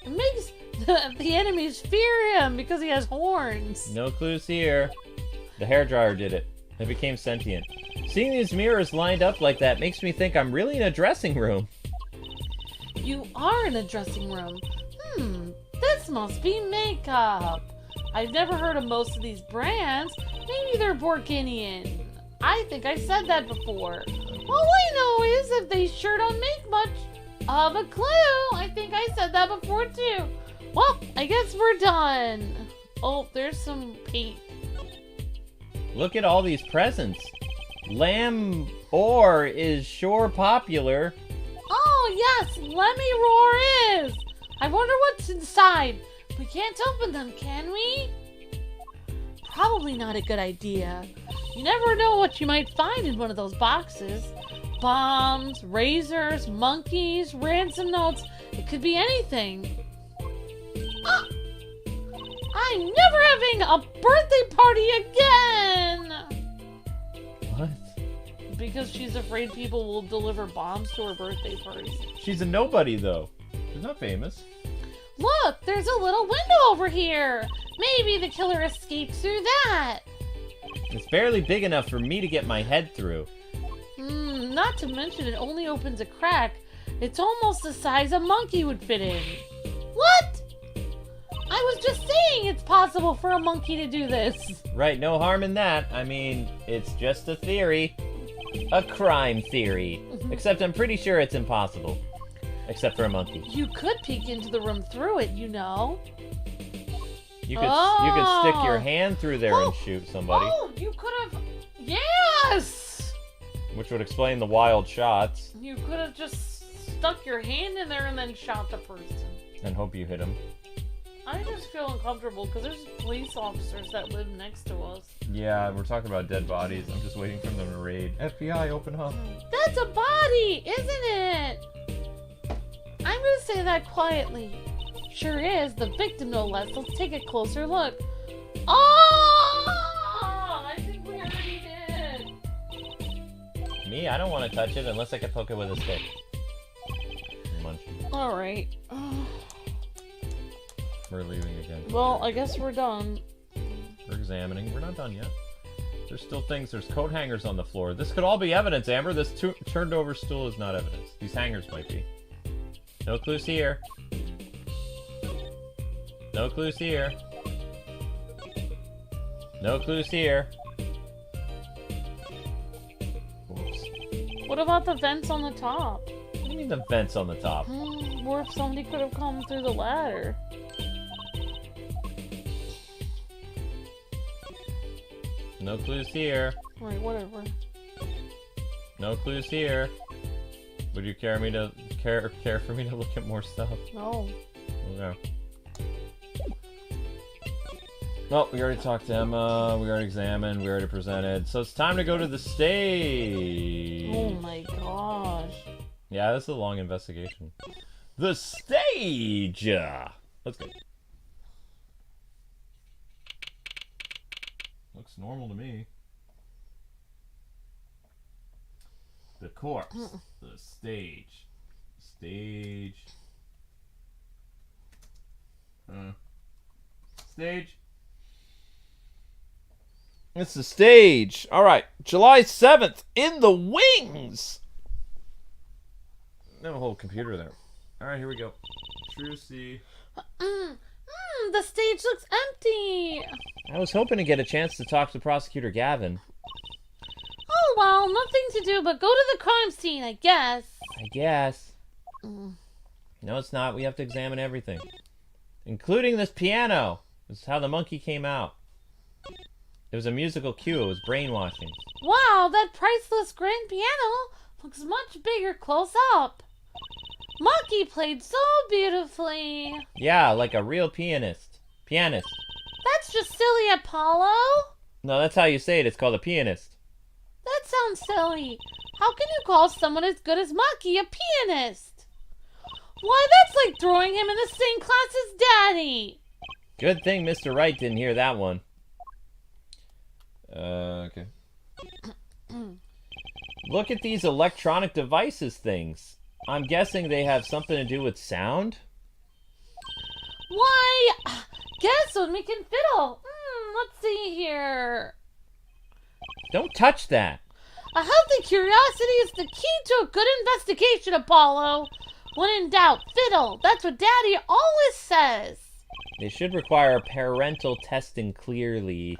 It makes the enemies fear him because he has horns. No clues here. The hairdryer did it. It became sentient. Seeing these mirrors lined up like that makes me think I'm really in a dressing room. You are in a dressing room. This must be makeup. I've never heard of most of these brands. Maybe they're Borginian. I think I said that before. All I know is that they sure don't make much of a clue. I think I said that before too. Well, I guess we're done. Oh, there's some paint. Look at all these presents. Lamiroir is sure popular. Oh, yes, Lamiroir is. I wonder what's inside. We can't open them, can we? Probably not a good idea. You never know what you might find in one of those boxes. Bombs, razors, monkeys, ransom notes. It could be anything. Ah! I'm never having a birthday party again! What? Because she's afraid people will deliver bombs to her birthday party. She's a nobody, though. She's not famous. Look, there's a little window over here. Maybe the killer escaped through that. It's barely big enough for me to get my head through. Not to mention it only opens a crack. It's almost the size a monkey would fit in. What? I was just saying it's possible for a monkey to do this. Right, no harm in that. I mean, it's just a theory. A crime theory. Except I'm pretty sure it's impossible. Except for a monkey. You could peek into the room through it, you know. You could stick your hand through there and shoot somebody. Oh, you could have... Yes! Which would explain the wild shots. You could have just stuck your hand in there and then shot the person. And hope you hit him. I just feel uncomfortable because there's police officers that live next to us. Yeah, we're talking about dead bodies. I'm just waiting for them to raid. FBI, open up. That's a body, isn't it? I'm gonna say that quietly. Sure is, the victim no less. Let's take a closer look. Oh! I think we already did. Me? I don't want to touch it unless I can poke it with a stick. Alright. We're leaving again. Well, I guess we're done. We're examining. We're not done yet. There's still things. There's coat hangers on the floor. This could all be evidence, Amber. This turned over stool is not evidence. These hangers might be. No clues here. No clues here. No clues here. Oops. What about the vents on the top? What do you mean the vents on the top? Or if somebody could have come through the ladder. No clues here. Right, whatever. No clues here. Would you care for me to look at more stuff? No. Okay. Well, we already talked to Emma, we already examined, we already presented, so it's time to go to the stage! Oh my gosh. Yeah, this is a long investigation. The stage! Let's go. Looks normal to me. The corpse. The stage. Stage. Stage. It's the stage. All right, July 7th in the wings. No whole computer there. All right, here we go. True C. The stage looks empty. I was hoping to get a chance to talk to Prosecutor Gavin. Oh well, nothing to do but go to the crime scene, I guess. I guess. No, it's not. We have to examine everything, including this piano. This is how the monkey came out. It was a musical cue. It was brainwashing. Wow, that priceless grand piano looks much bigger close up. Monkey played so beautifully. Yeah, like a real pianist. Pianist. That's just silly, Apollo. No, that's how you say it. It's called a pianist. That sounds silly. How can you call someone as good as Monkey a pianist? Why, that's like throwing him in the same class as Daddy. Good thing Mr. Wright didn't hear that one. Okay. Look at these electronic devices things. I'm guessing they have something to do with sound? Why, guess when we can fiddle. Let's see here. Don't touch that. A healthy curiosity is the key to a good investigation, Apollo. When in doubt, fiddle. That's what Daddy always says. They should require parental testing clearly.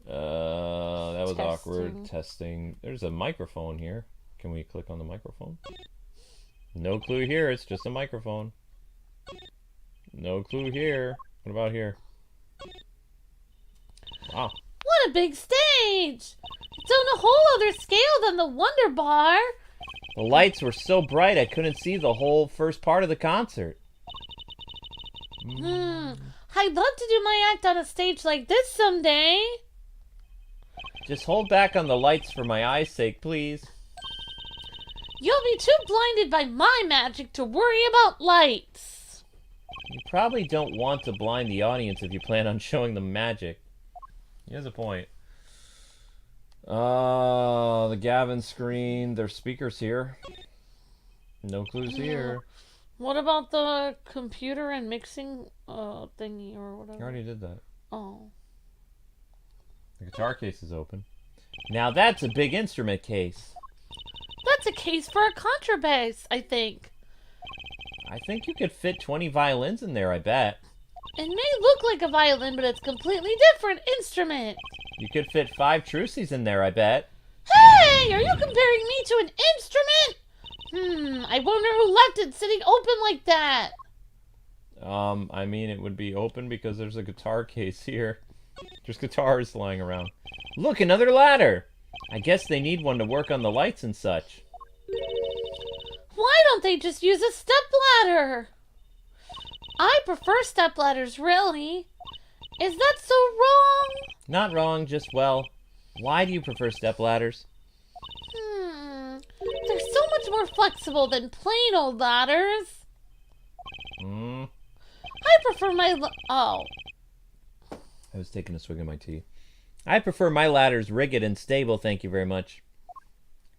That was awkward. Testing. There's a microphone here. Can we click on the microphone? No clue here. It's just a microphone. No clue here. What about here? Wow. What a big stage! It's on a whole other scale than the Wonder Bar. The lights were so bright I couldn't see the whole first part of the concert. I'd love to do my act on a stage like this someday. Just hold back on the lights for my eyes' sake, please. You'll be too blinded by my magic to worry about lights. You probably don't want to blind the audience if you plan on showing them magic. He has a point. The Gavin screen. There's speakers here. No clues here. What about the computer and mixing thingy or whatever? I already did that. Oh. The guitar case is open. Now that's a big instrument case. That's a case for a contrabass, I think. I think you could fit 20 violins in there, I bet. It may look like a violin, but it's a completely different instrument. You could fit 5 truces in there, I bet. Hey, are you comparing me to an instrument? I wonder who left it sitting open like that. I mean, it would be open because there's a guitar case here. There's guitars lying around. Look, another ladder! I guess they need one to work on the lights and such. Why don't they just use a stepladder? I prefer stepladders, really. Is that so wrong? Not wrong, just well. Why do you prefer stepladders? They're so much more flexible than plain old ladders. I prefer my... Oh. I was taking a swig of my tea. I prefer my ladders rigged and stable, thank you very much.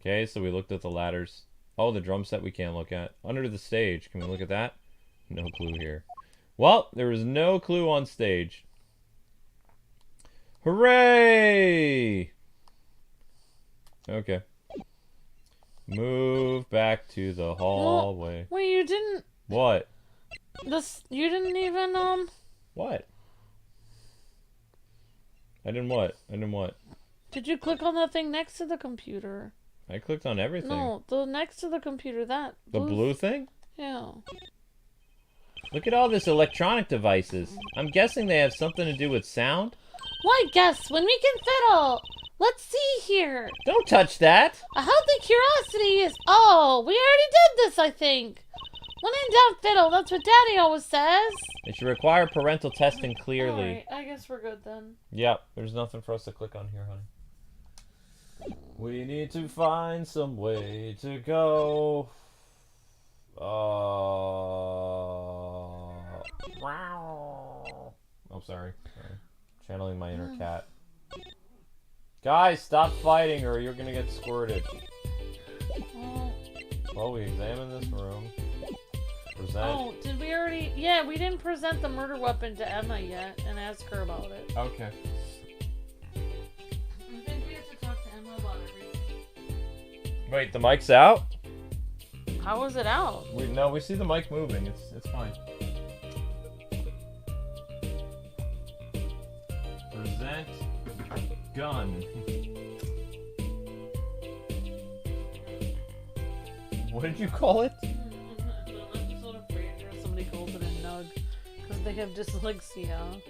Okay, so we looked at the ladders. Oh, the drum set we can't look at. Under the stage, can we look at that? No clue here. Well, there was no clue on stage. Hooray! Okay. Move back to the hallway. Well, wait, you didn't... What? You didn't even, What? I didn't what? I didn't what? Did you click on the thing next to the computer? I clicked on everything. No, the next to the computer, that. The blue thing? Yeah. Look at all this electronic devices. I'm guessing they have something to do with sound? Why guess when we can fiddle? Let's see here. Don't touch that! A healthy curiosity is... Oh, we already did this, I think. When in doubt, fiddle. That's what Daddy always says. It should require parental testing clearly. Alright, I guess we're good then. Yep, there's nothing for us to click on here, honey. We need to find some way to go. Wow. Oh, sorry. Channeling my inner cat. Guys, stop fighting or you're gonna get squirted. Well, we examined this room. Present. Oh, did we already... Yeah, we didn't present the murder weapon to Emma yet and ask her about it. Okay. I think we have to talk to Emma about everything. Wait, the mic's out? How was it out? No, we see the mic moving. It's fine. Present gun. What did you call it? I'm so afraid somebody calls it a nug because they have dyslexia.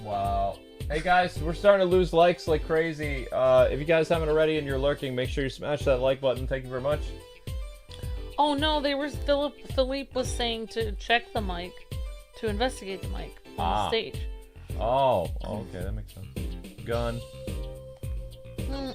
Wow. Hey guys, we're starting to lose likes like crazy. If you guys haven't already and you're lurking, make sure you smash that like button. Thank you very much. Oh no, Philippe was saying to check the mic, to investigate the mic on the stage. Oh, okay, that makes sense. Gun. Mm.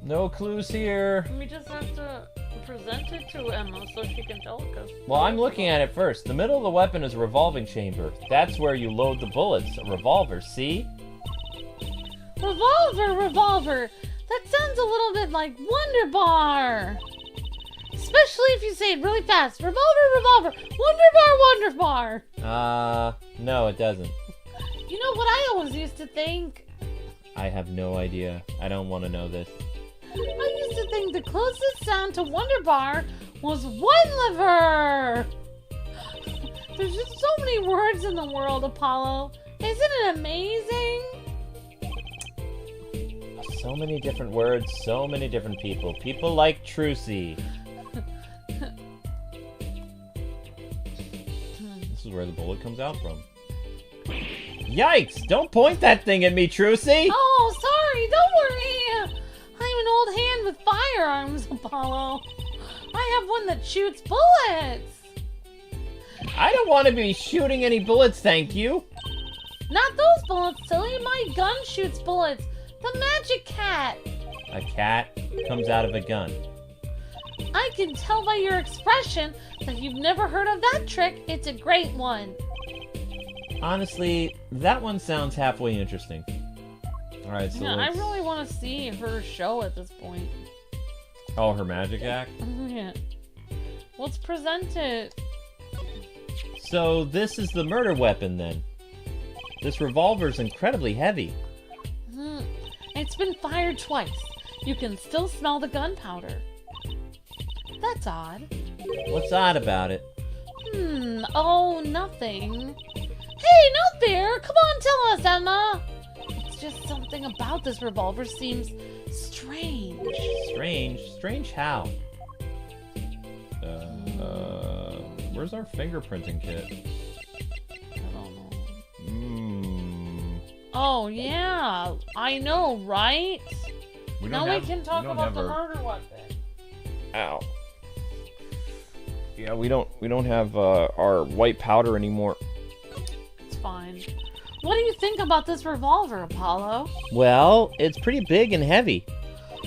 No clues here. We just have to... Present it to Emma so she can tell us. Well, I'm looking at it first. The middle of the weapon is a revolving chamber. That's where you load the bullets. A revolver, see? Revolver. That sounds a little bit like Wonder Bar. Especially if you say it really fast. Revolver. Wonder Bar. No, it doesn't. You know what I always used to think? I have no idea. I don't want to know this. I used to think the closest sound to Wonder Bar was one liver. There's just so many words in the world, Apollo. Isn't it amazing? So many different words, so many different people. People like Trucy. This is where the bullet comes out from. Yikes! Don't point that thing at me, Trucy! Oh, sorry, don't worry. I'm an old hand with firearms, Apollo. I have one that shoots bullets. I don't want to be shooting any bullets, thank you. Not those bullets, silly. My gun shoots bullets. The magic cat. A cat comes out of a gun. I can tell by your expression that you've never heard of that trick. It's a great one. Honestly, that one sounds halfway interesting. Alright, so Yeah, I really want to see her show at this point. Oh, her magic act? Yeah. Let's present it. So this is the murder weapon, then. This revolver's incredibly heavy. It's been fired twice. You can still smell the gunpowder. That's odd. What's odd about it? Oh, nothing. Hey, no fair! Come on, tell us, Emma! It's just something about this revolver seems strange. Strange? Strange how? Where's our fingerprinting kit? I don't know. Oh, yeah. I know, right? Now we can talk about the murder weapon. Ow. Yeah, we don't have our white powder anymore. It's fine. What do you think about this revolver, Apollo? Well, it's pretty big and heavy.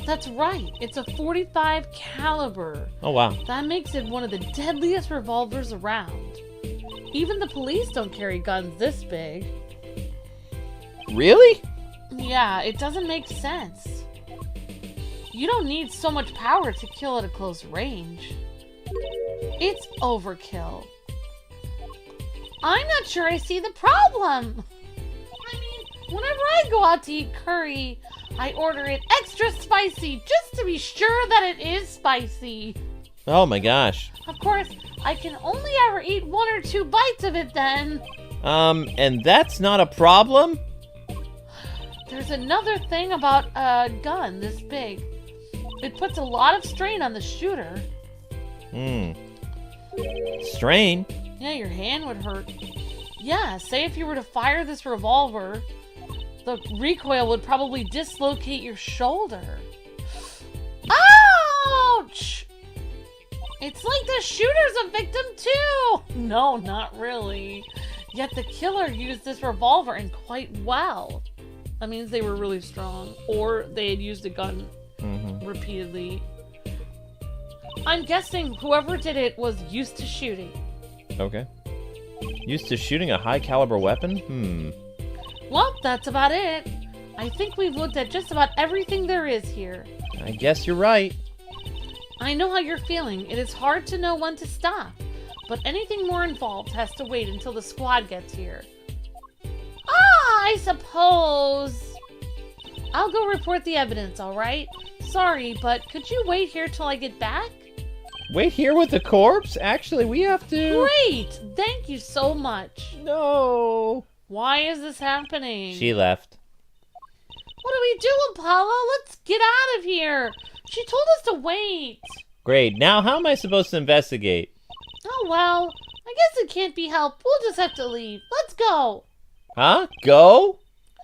That's right. It's a .45 caliber. Oh, wow. That makes it one of the deadliest revolvers around. Even the police don't carry guns this big. Really? Yeah, it doesn't make sense. You don't need so much power to kill at a close range. It's overkill. I'm not sure I see the problem. I mean, whenever I go out to eat curry, I order it extra spicy just to be sure that it is spicy. Oh my gosh. Of course, I can only ever eat 1 or 2 bites of it then. And that's not a problem? There's another thing about a gun this big. It puts a lot of strain on the shooter. Strain? Yeah, your hand would hurt. Yeah, say if you were to fire this revolver, the recoil would probably dislocate your shoulder. Ouch! It's like the shooter's a victim too! No, not really. Yet the killer used this revolver and quite well. That means they were really strong, or they had used a gun repeatedly. I'm guessing whoever did it was used to shooting. Okay. Used to shooting a high caliber weapon? Well, that's about it. I think we've looked at just about everything there is here. I guess you're right. I know how you're feeling. It is hard to know when to stop, but anything more involved has to wait until the squad gets here. I suppose. I'll go report the evidence, alright? Sorry, but could you wait here till I get back? Wait here with the corpse? Actually, we have to... Great! Thank you so much. No. Why is this happening? She left. What do we do, Apollo? Let's get out of here. She told us to wait. Great. Now how am I supposed to investigate? Oh, well. I guess it can't be helped. We'll just have to leave. Let's go. Huh? Go?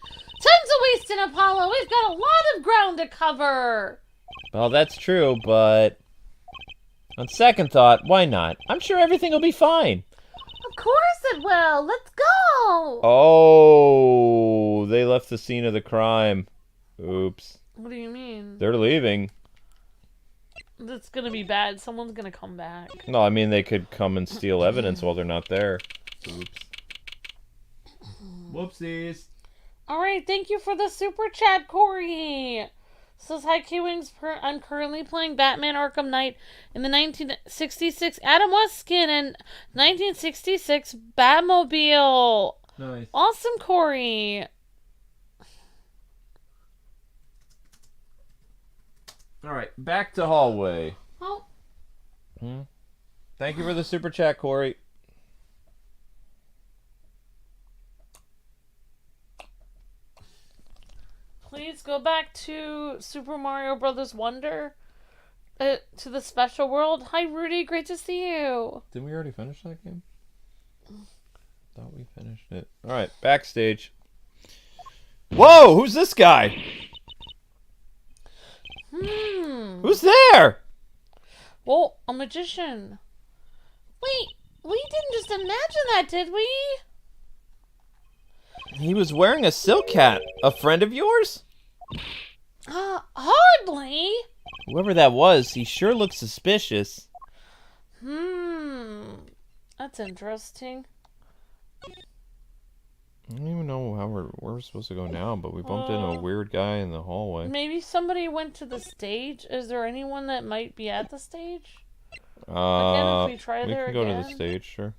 Time's a wasting, Apollo. We've got a lot of ground to cover. Well, that's true, but... on second thought, why not? I'm sure everything will be fine. Of course it will. Let's go. Oh, they left the scene of the crime. Oops. What do you mean? They're leaving. That's gonna be bad. Someone's gonna come back. No, I mean, they could come and steal evidence while they're not there. Oops. Whoopsies. Alright, thank you for the super chat, Corey. Says, hi, Kwings. I'm currently playing Batman Arkham Knight in the 1966 Adam West skin and 1966 Batmobile. Nice. Awesome, Corey. Alright, back to hallway. Oh. Thank you for the super chat, Corey. Please go back to Super Mario Brothers Wonder. To the special world. Hi, Rudy. Great to see you. Didn't we already finish that game? Thought we finished it. Alright, backstage. Whoa! Who's this guy? Who's there? Well, a magician. Wait, we didn't just imagine that, did we? He was wearing a silk hat. A friend of yours? Hardly. Whoever that was, he sure looks suspicious. That's interesting. I don't even know how we're supposed to go now, but we bumped into a weird guy in the hallway. Maybe somebody went to the stage. Is there anyone that might be at the stage? Again, if we try there can go again? to the stage, sure.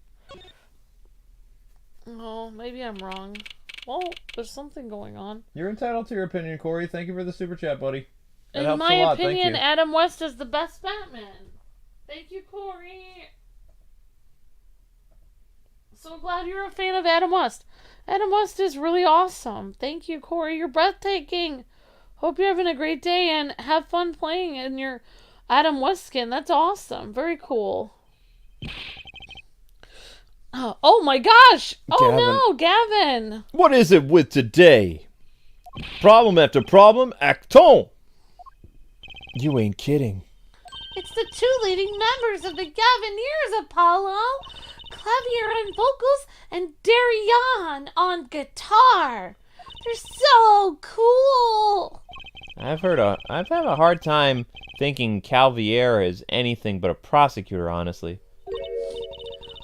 Oh, maybe I'm wrong. Well, there's something going on. You're entitled to your opinion, Corey. Thank you for the super chat, buddy. That In helps my a lot. Thank opinion, you. Adam West is the best Batman. Thank you, Corey. So glad you're a fan of Adam West. Adam West is really awesome. Thank you, Corey. You're breathtaking. Hope you're having a great day and have fun playing in your Adam West skin. That's awesome. Very cool. Oh my gosh! Oh no, Gavin! What is it with today? Problem after problem, acton! You ain't kidding. It's the two leading members of the Gavineers, Apollo. Clavier on vocals and Darian on guitar. They're so cool. I've had a hard time thinking Calvier is anything but a prosecutor, honestly.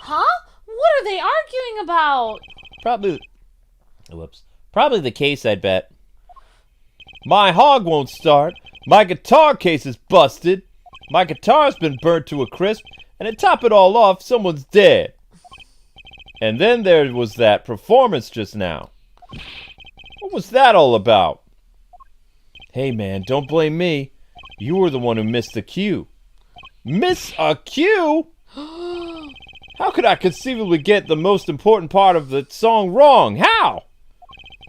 Huh? What are they arguing about? Probably the case, I'd bet. My hog won't start. My guitar case is busted. My guitar's been burnt to a crisp, and to top it all off, someone's dead. And then there was that performance just now. What was that all about? Hey man, don't blame me. You were the one who missed the cue. Miss a cue? How could I conceivably get the most important part of the song wrong? How?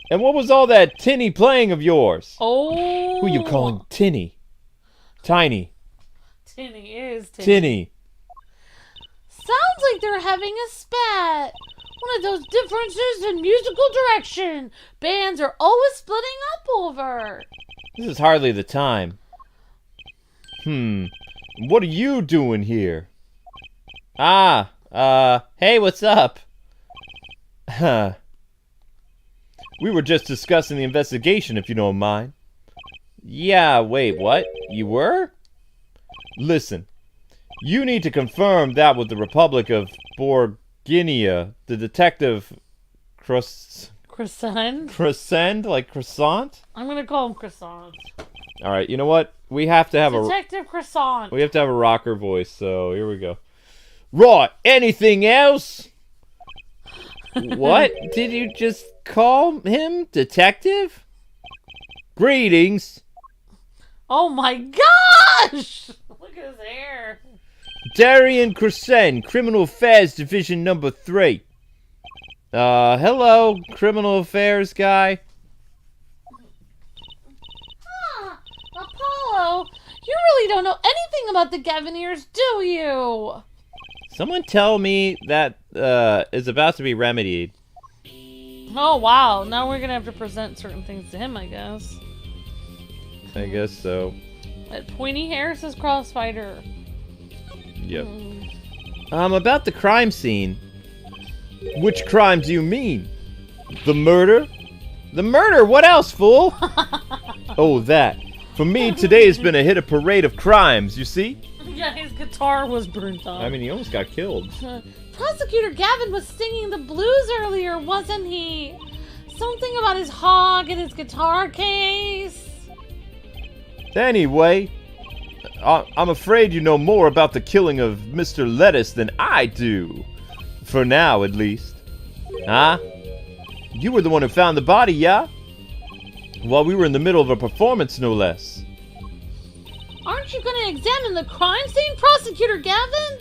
And what was all that tinny playing of yours? Oh. Who you calling tinny? Tiny. Tinny is tinny. Tinny. Sounds like they're having a spat. One of those differences in musical direction bands are always splitting up over. This is hardly the time. What are you doing here? Hey, what's up? We were just discussing the investigation, if you don't mind. Yeah, wait, what? You were? Listen, you need to confirm that with the Republic of Borginia, the detective Croissant? Croissant? Like croissant? I'm gonna call him Croissant. Alright, you know what? We have to have Detective Croissant. We have to have a rocker voice, so here we go. Right, anything else? What? Did you just call him detective? Greetings. Oh my gosh! Look at his hair. Darian Crescent, Criminal Affairs Division number 3. Hello, Criminal Affairs guy. Apollo, you really don't know anything about the Gavineers, do you? Someone tell me that is about to be remedied. Oh wow, now we're gonna have to present certain things to him, I guess. I guess so. That pointy hair says Crossfighter. Yep. About the crime scene. Which crime do you mean? The murder? The murder? What else, fool? Oh, that. For me, today has been a hit of parade of crimes, you see? Yeah, his guitar was burnt off. I mean, he almost got killed. Prosecutor Gavin was singing the blues earlier, wasn't he? Something about his hog and his guitar case. Anyway, I'm afraid you know more about the killing of Mr. Lettuce than I do. For now, at least. Huh? You were the one who found the body, yeah? While we were in the middle of a performance, no less. Aren't you going to examine the crime scene, Prosecutor Gavin?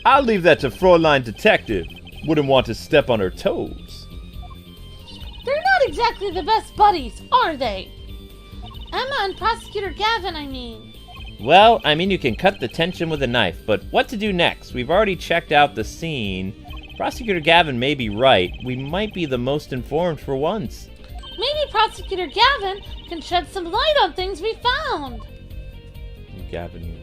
I'll leave that to Fräulein Detective. Wouldn't want to step on her toes. They're not exactly the best buddies, are they? Emma and Prosecutor Gavin, I mean. Well, I mean, you can cut the tension with a knife, but what to do next? We've already checked out the scene. Prosecutor Gavin may be right. We might be the most informed for once. Maybe Prosecutor Gavin can shed some light on things we found. Gavin.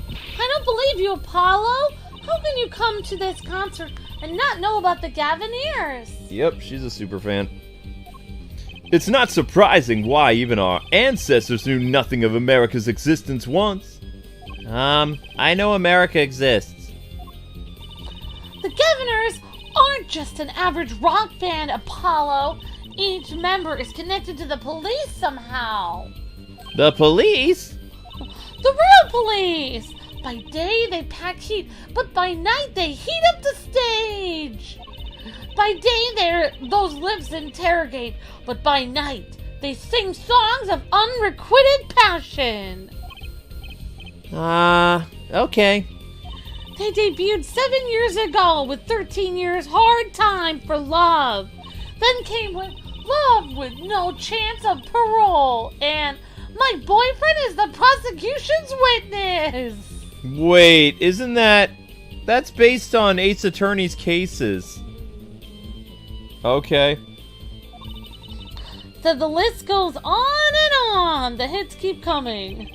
I don't believe you, Apollo. How can you come to this concert and not know about the Gavineers? Yep, she's a super fan. It's not surprising why even our ancestors knew nothing of America's existence once. I know America exists. The Gavineers aren't just an average rock band, Apollo. Each member is connected to the police somehow. The police? The real police! By day they pack heat, but by night they heat up the stage. By day they're those lips interrogate, but by night they sing songs of unrequited passion. Okay. They debuted 7 years ago with 13 Years Hard Time for Love. Then came with Love with No Chance of Parole and My Boyfriend is the Prosecution's Witness. Wait, isn't that's based on Ace Attorney's cases? Okay. So the list goes on and on. The hits keep coming.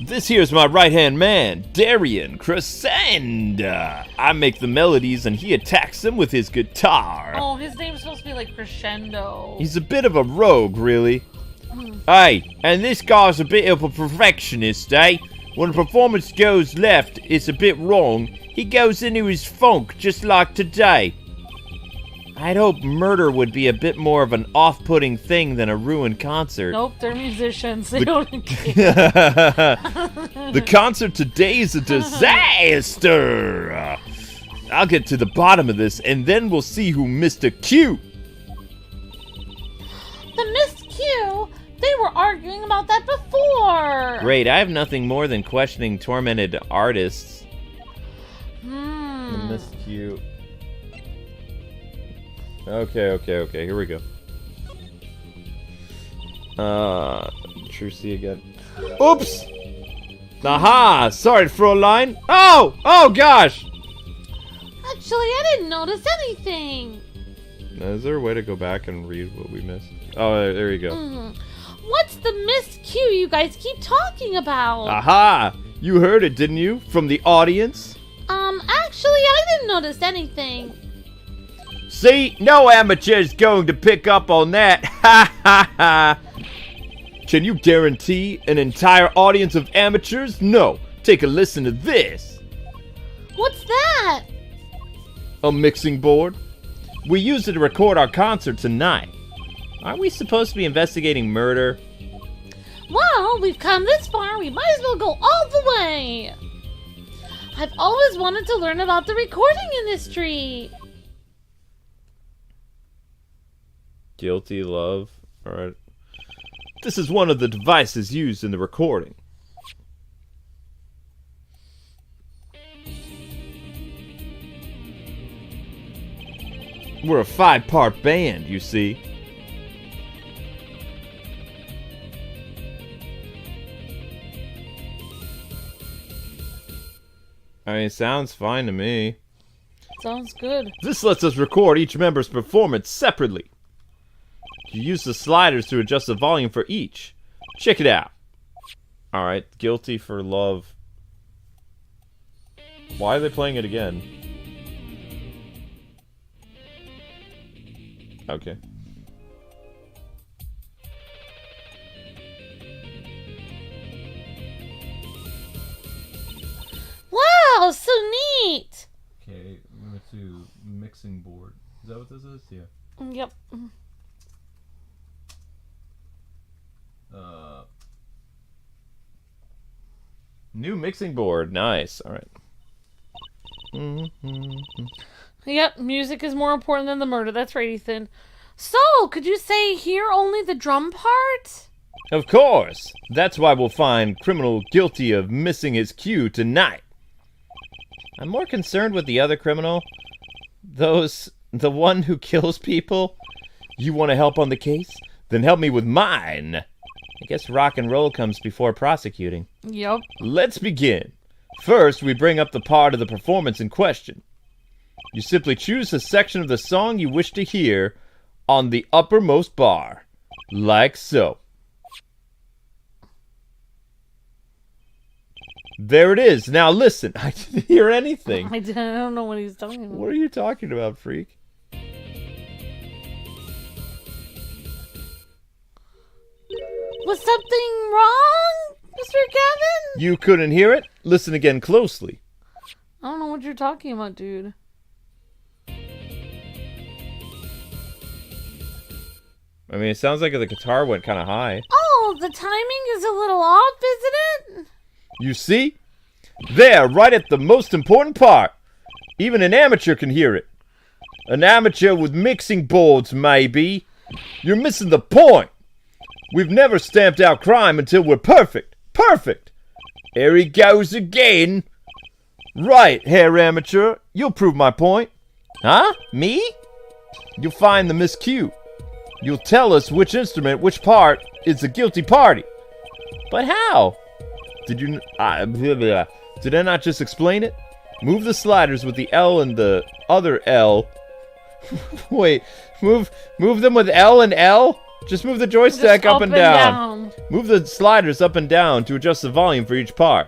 This here's my right-hand man, Darian Crescenda. I make the melodies and he attacks them with his guitar. Oh, his name's supposed to be like Crescendo. He's a bit of a rogue, really. Hey, and this guy's a bit of a perfectionist, eh? When a performance goes left, it's a bit wrong, he goes into his funk just like today. I'd hope murder would be a bit more of an off-putting thing than a ruined concert. Nope, they're musicians. They don't care. The concert today is a disaster. I'll get to the bottom of this, and then we'll see who Mr. Q. The Miss Q? They were arguing about that before. Great, I have nothing more than questioning tormented artists. The Miss Q. Okay, here we go. Trucy again. Oops! Aha! Sorry, Fräulein. Oh gosh! Actually, I didn't notice anything. Is there a way to go back and read what we missed? Oh, there you go. What's the Miss Q you guys keep talking about? Aha! You heard it, didn't you? From the audience? Actually, I didn't notice anything. See? No amateur's going to pick up on that. Ha ha ha! Can you guarantee an entire audience of amateurs? No. Take a listen to this. What's that? A mixing board. We used it to record our concert tonight. Aren't we supposed to be investigating murder? Well, we've come this far, we might as well go all the way. I've always wanted to learn about the recording industry. Guilty love. Alright. This is one of the devices used in the recording. We're a 5-part band, you see. I mean, it sounds fine to me. Sounds good. This lets us record each member's performance separately. You use the sliders to adjust the volume for each. Check it out. Alright, Guilty for Love. Why are they playing it again? Okay. mixing board. Is that what this is? Yeah. Yep. New mixing board. Nice. All right. Yep, music is more important than the murder. That's right, Ethan. So, could you say here only the drum part? Of course. That's why we'll find criminal guilty of missing his cue tonight. I'm more concerned with the other criminal. The one who kills people. You want to help on the case? Then help me with mine. I guess rock and roll comes before prosecuting. Yep. Let's begin. First, we bring up the part of the performance in question. You simply choose the section of the song you wish to hear on the uppermost bar, like so. There it is. Now listen. I didn't hear anything. I don't know what he's talking about. What are you talking about, freak? Was something wrong, Mr. Gavin? You couldn't hear it? Listen again closely. I don't know what you're talking about, dude. I mean, it sounds like the guitar went kind of high. Oh, the timing is a little off, isn't it? You see? There, right at the most important part. Even an amateur can hear it. An amateur with mixing boards, maybe. You're missing the point. We've never stamped out crime until we're perfect. Perfect. Here he goes again. Right, Herr Amateur. You'll prove my point. Huh? Me? You'll find the miscue. You'll tell us which instrument, which part, is the guilty party. But how? Did I not just explain it? Move the sliders with the L and the other L. Wait, move them with L and L? Just move the joystick up and down. Move the sliders up and down to adjust the volume for each part.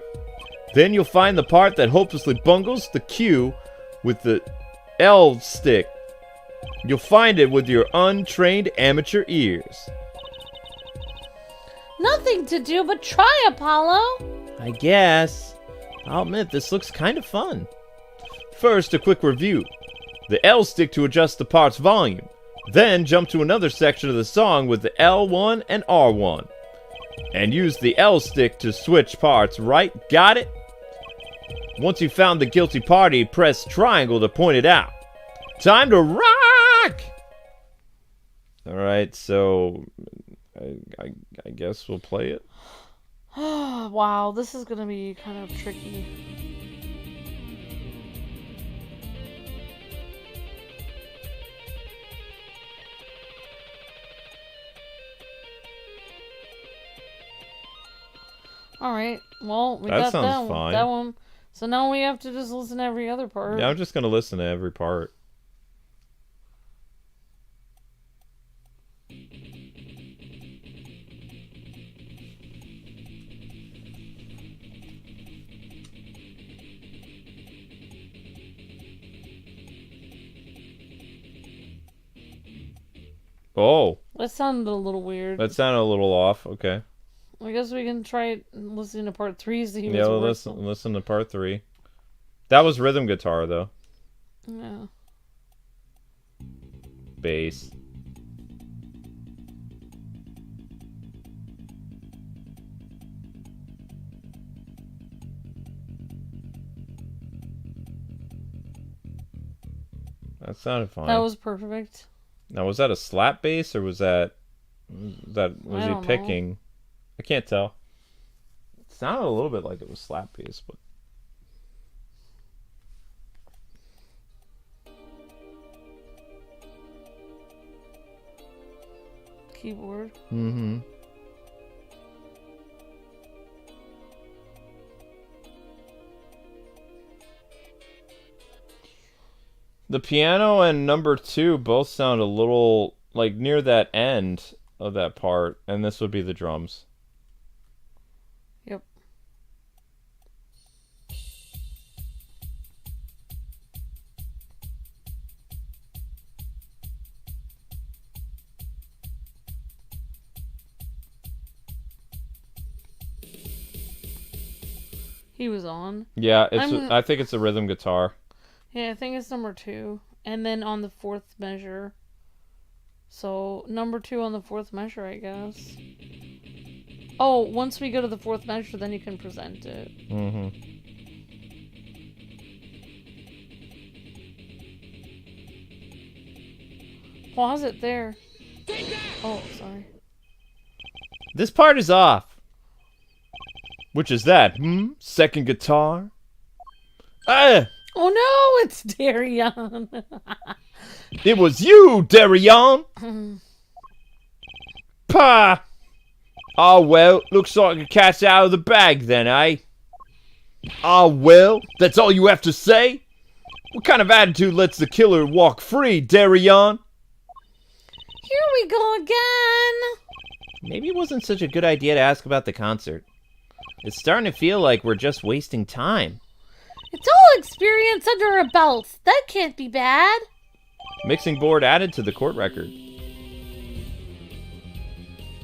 Then you'll find the part that hopelessly bungles the cue with the L stick. You'll find it with your untrained amateur ears. Nothing to do but try, Apollo. I guess. I'll admit, this looks kind of fun. First, a quick review. The L stick to adjust the part's volume. Then jump to another section of the song with the L1 and R1. And use the L stick to switch parts, right? Got it? Once you've found the guilty party, press triangle to point it out. Time to rock! Alright, so I guess we'll play it. Wow, this is gonna be kind of tricky. Alright, well, we got sounds fine. that one. So now we have to just listen to every other part. Yeah, I'm just gonna listen to every part. Oh. That sounded a little weird. That sounded a little off. Okay. I guess we can try listening to part 3. So Yeah, we'll listen to part 3. That was rhythm guitar, though. Yeah. Bass. That sounded fine. That was perfect. Now, was that a slap bass or was he picking? Know. I can't tell. It sounded a little bit like it was slap bass, but Keyboard. mm-hmm. The piano and number 2 both sound a little like near that end of that part, and this would be the drums. Yep. He was on. Yeah, I think it's a rhythm guitar. Yeah, I think it's number 2. and then on the fourth measure. So, number 2 on the fourth measure, I guess. Oh, once we go to the fourth measure, then you can present it. Mm-hmm. Pause it there. Oh, sorry. This part is off. Which is that? Second guitar? Ah! Oh no, it's Darion. It was you, Darion! Pah! Ah, well, looks like a cat's out of the bag then, eh? Ah, well, that's all you have to say? What kind of attitude lets the killer walk free, Darion? Here we go again. Maybe it wasn't such a good idea to ask about the concert. It's starting to feel like we're just wasting time. It's all experience under our belts. That can't be bad. Mixing board added to the court record.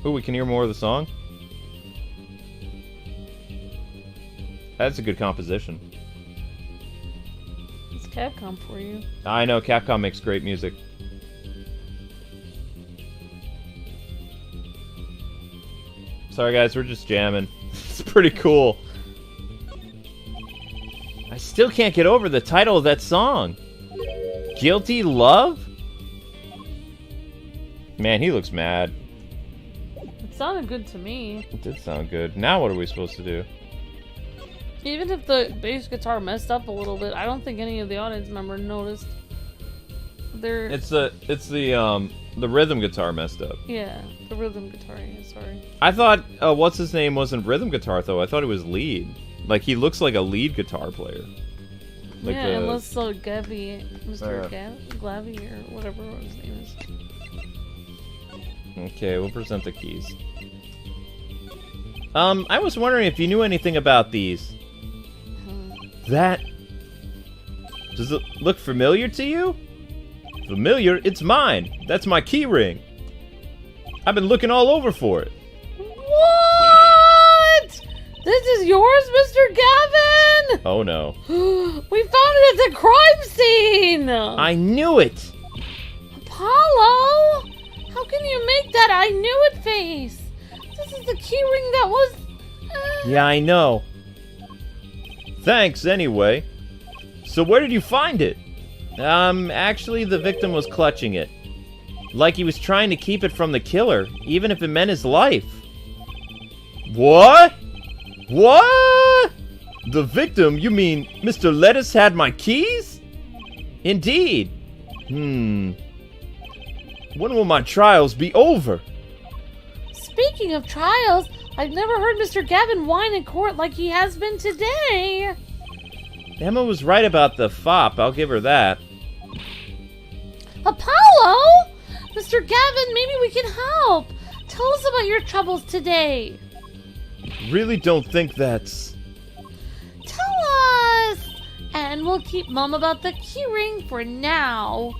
Ooh, we can hear more of the song. That's a good composition. It's Capcom for you. I know, Capcom makes great music. Sorry guys, we're just jamming. It's pretty cool. I still can't get over the title of that song. Guilty Love? Man, he looks mad. It sounded good to me. It did sound good. Now what are we supposed to do? Even if the bass guitar messed up a little bit, I don't think any of the audience members noticed. It's the rhythm guitar messed up. Yeah, the rhythm guitar, yeah, sorry. I thought, what's his name wasn't rhythm guitar though. I thought it was lead. Like, he looks like a lead guitar player. Like yeah, unless Gavin, Mr. Glavy or whatever his name is. Okay, we'll present the keys. I was wondering if you knew anything about these. That... Does it look familiar to you? Familiar? It's mine. That's my key ring. I've been looking all over for it. What? This is yours, Mr. Gavin? Oh no. We found it at the crime scene! I knew it! Apollo? How can you make that I knew it face? This is the key ring that was... Yeah, I know. Thanks, anyway. So where did you find it? Actually, the victim was clutching it. Like he was trying to keep it from the killer, even if it meant his life. What? What? The victim? You mean Mr. Lettuce had my keys? Indeed. When will my trials be over? Speaking of trials, I've never heard Mr. Gavin whine in court like he has been today. Emma was right about the fop, I'll give her that. Apollo? Mr. Gavin, maybe we can help. Tell us about your troubles today. Really don't think that's... Tell us! And we'll keep mum about the keyring for now.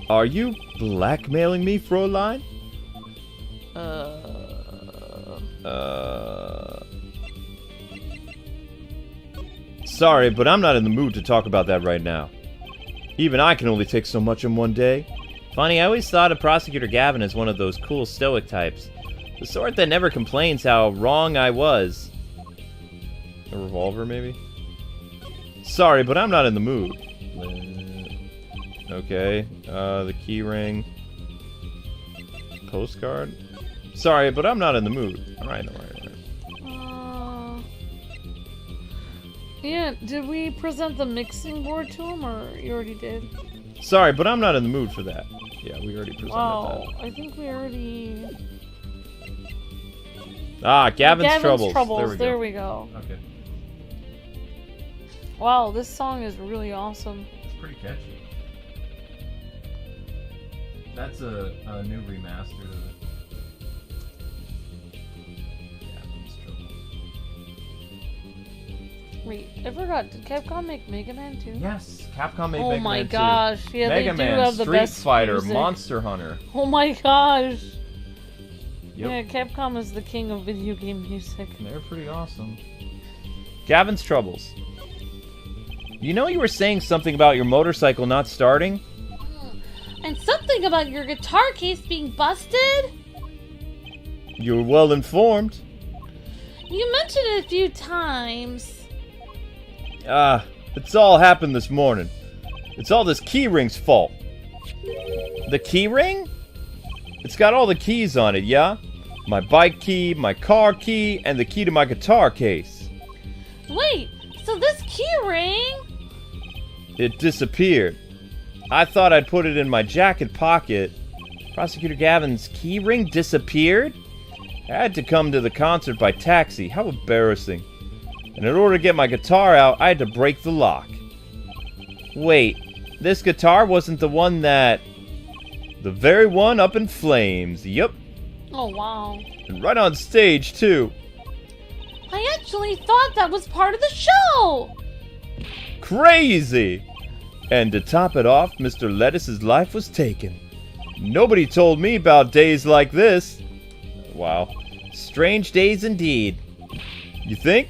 Are you blackmailing me, Fräulein? Sorry, but I'm not in the mood to talk about that right now. Even I can only take so much in one day. Funny, I always thought of Prosecutor Gavin as one of those cool stoic types. The sort that never complains how wrong I was. A revolver, maybe? Sorry, but I'm not in the mood. Okay, the key ring. Postcard? Sorry, but I'm not in the mood. Alright. Yeah, did we present the mixing board to him, or you already did? Sorry, but I'm not in the mood for that. Yeah, we already presented that. I think we already... Ah, Gavin's Troubles. There we go. Okay. Wow, this song is really awesome. It's pretty catchy. That's a new remaster of it. Gavin's Troubles. Wait, I forgot. Did Capcom make Mega Man 2? Yes, Capcom made Mega Man 2. Oh my gosh, yeah, Mega they Man, do have the Street best Fighter, music. Monster Hunter. Oh my gosh. Yep. Yeah, Capcom is the king of video game music. They're pretty awesome. Gavin's Troubles. You know you were saying something about your motorcycle not starting? And something about your guitar case being busted? You're well informed. You mentioned it a few times. It's all happened this morning. It's all this keyring's fault. The key ring? It's got all the keys on it, yeah? My bike key, my car key, and the key to my guitar case. Wait, so this key ring? It disappeared. I thought I'd put it in my jacket pocket. Prosecutor Gavin's key ring disappeared? I had to come to the concert by taxi. How embarrassing. And in order to get my guitar out, I had to break the lock. Wait, this guitar wasn't the one that... The very one up in flames. Yup. Oh, wow. And right on stage, too. I actually thought that was part of the show! Crazy! And to top it off, Mr. Lettuce's life was taken. Nobody told me about days like this. Wow. Strange days indeed. You think?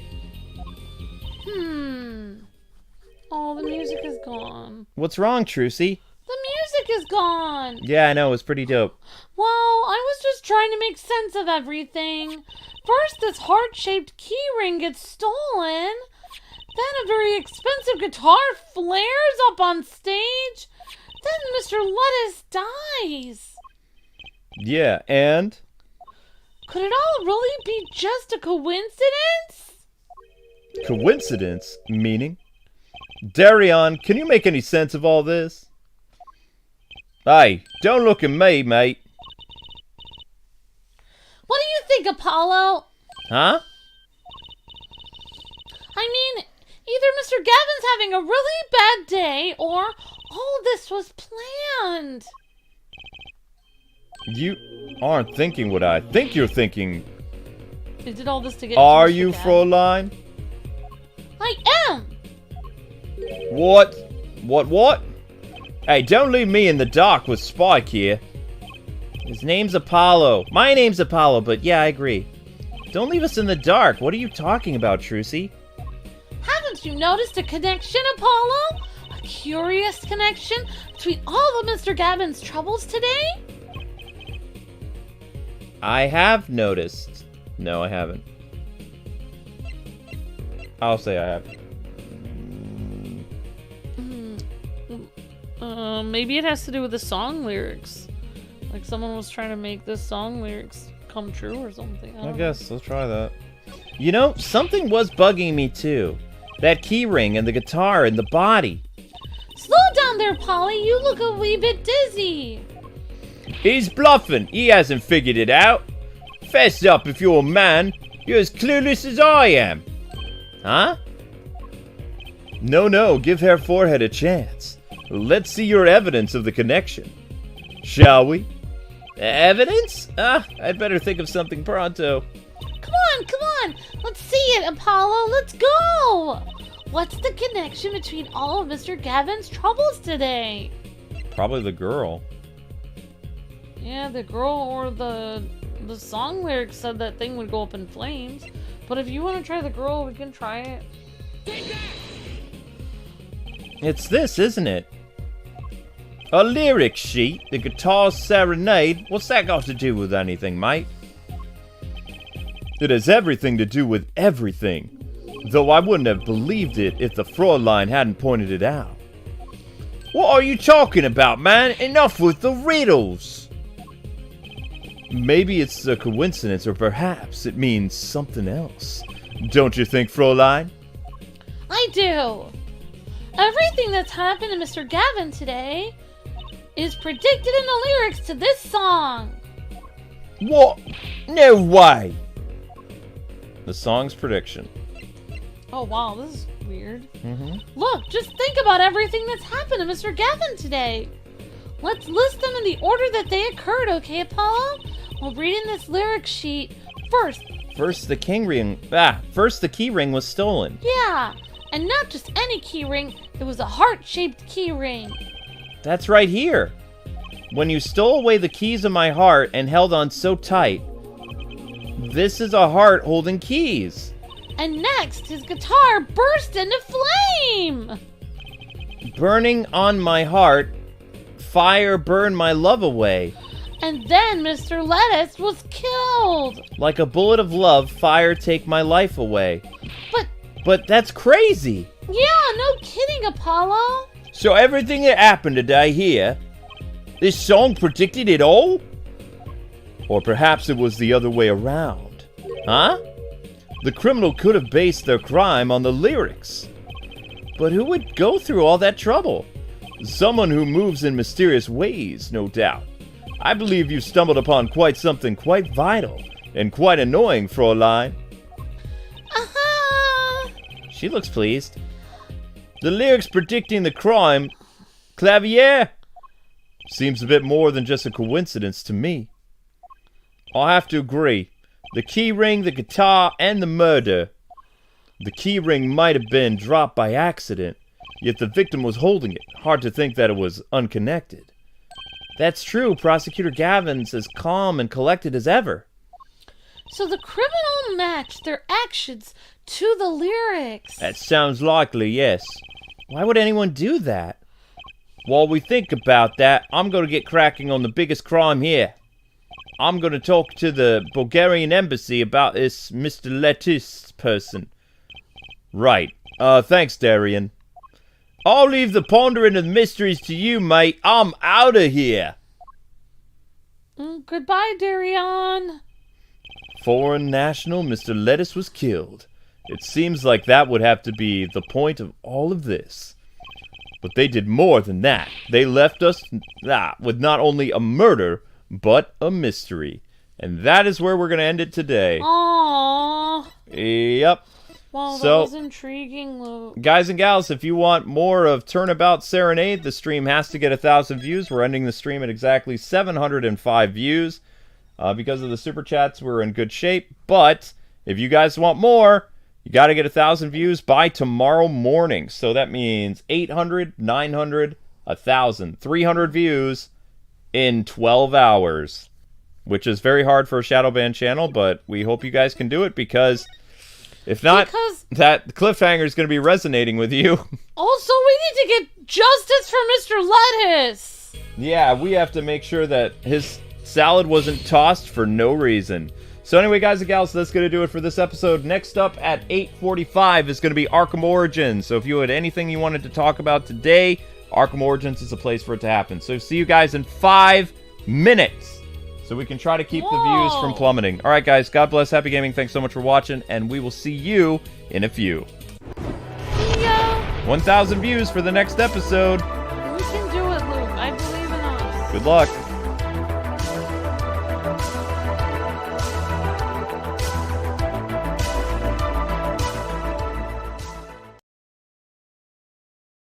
Oh, the music is gone. What's wrong, Trucy? The music is gone! Yeah, I know, it was pretty dope. Well, I was just trying to make sense of everything. First, this heart-shaped keyring gets stolen. Then a very expensive guitar flares up on stage. Then Mr. Lettuce dies. Yeah, and? Could it all really be just a coincidence? Coincidence? Meaning? Darion, can you make any sense of all this? Hey, don't look at me, mate. What do you think, Apollo? Huh? I mean, either Mr. Gavin's having a really bad day, or all this was planned. You aren't thinking what I think you're thinking. They did all this to get Are Mr. you, Gavin. Fräulein? I am! What? What? Hey, don't leave me in the dark with Spike here. His name's Apollo. My name's Apollo, but yeah, I agree. Don't leave us in the dark. What are you talking about, Trucy? Haven't you noticed a connection, Apollo? A curious connection between all of Mr. Gavin's troubles today? I have noticed. No, I haven't. I'll say I have. Maybe it has to do with the song lyrics. Like someone was trying to make this song lyrics come true or something. I guess I'll try that. You know, something was bugging me too. That key ring and the guitar and the body. Slow down there, Polly. You look a wee bit dizzy. He's bluffing. He hasn't figured it out. Fess up if you're a man. You're as clueless as I am. Huh? No, give Herr Forehead a chance. Let's see your evidence of the connection. Shall we? Evidence? I'd better think of something pronto. Come on. Let's see it, Apollo. Let's go. What's the connection between all of Mr. Gavin's troubles today? Probably the girl. Yeah, the girl or the song lyrics said that thing would go up in flames. But if you want to try the girl, we can try it. It's this, isn't it? A lyric sheet? The guitar's Serenade? What's that got to do with anything, mate? It has everything to do with everything. Though I wouldn't have believed it if the Fräulein hadn't pointed it out. What are you talking about, man? Enough with the riddles! Maybe it's a coincidence, or perhaps it means something else. Don't you think, Fräulein? I do. Everything that's happened to Mr. Gavin today is predicted in the lyrics to this song. What? No way! The song's prediction. Oh wow, this is weird. Look, just think about everything that's happened to Mr. Gavin today. Let's list them in the order that they occurred, okay, Apollo? We'll read in this lyric sheet first. First, the key ring was stolen. Yeah, and not just any key ring. It was a heart-shaped key ring. That's right here. When you stole away the keys of my heart and held on so tight, this is a heart holding keys. And next, his guitar burst into flame. Burning on my heart, fire burn my love away. And then Mr. Lettuce was killed. Like a bullet of love, fire take my life away. But that's crazy. Yeah, no kidding, Apollo. So everything that happened today here, this song predicted it all? Or perhaps it was the other way around. Huh? The criminal could have based their crime on the lyrics. But who would go through all that trouble? Someone who moves in mysterious ways, no doubt. I believe you've stumbled upon quite something quite vital and quite annoying, Fräulein. She looks pleased. The lyrics predicting the crime, Clavier, seems a bit more than just a coincidence to me. I'll have to agree. The key ring, the guitar, and the murder. The key ring might have been dropped by accident, yet the victim was holding it. Hard to think that it was unconnected. That's true. Prosecutor Gavin's as calm and collected as ever. So the criminal matched their actions to the lyrics. That sounds likely, yes. Why would anyone do that? While we think about that, I'm going to get cracking on the biggest crime here. I'm going to talk to the Bulgarian embassy about this Mr. Lettuce person. Right. Thanks, Darian. I'll leave the pondering of the mysteries to you, mate. I'm out of here. Goodbye, Darian. Foreign national, Mr. Lettuce was killed. It seems like that would have to be the point of all of this. But they did more than that. They left us with not only a murder, but a mystery. And that is where we're going to end it today. Aww. Yep. Wow, that So, was intriguing, Luke. guys and gals, if you want more of Turnabout Serenade, the stream has to get 1,000 views. We're ending the stream at exactly 705 views. Because of the super chats, we're in good shape. But if you guys want more, you got to get 1,000 views by tomorrow morning. So that means 800, 900, 1,000, 300 views in 12 hours. Which is very hard for a Shadowban channel, but we hope you guys can do it because if not, that cliffhanger is going to be resonating with you. Also, we need to get justice for Mr. Lettuce. Yeah, we have to make sure that his salad wasn't tossed for no reason. So anyway, guys and gals, that's going to do it for this episode. Next up at 8:45 is going to be Arkham Origins. So if you had anything you wanted to talk about today, Arkham Origins is a place for it to happen. So see you guys in 5 minutes. So we can try to keep the views from plummeting. All right, guys. God bless. Happy gaming. Thanks so much for watching. And we will see you in a few. See ya. 1,000 views for the next episode. We can do it, Luke. I believe in us. Good luck.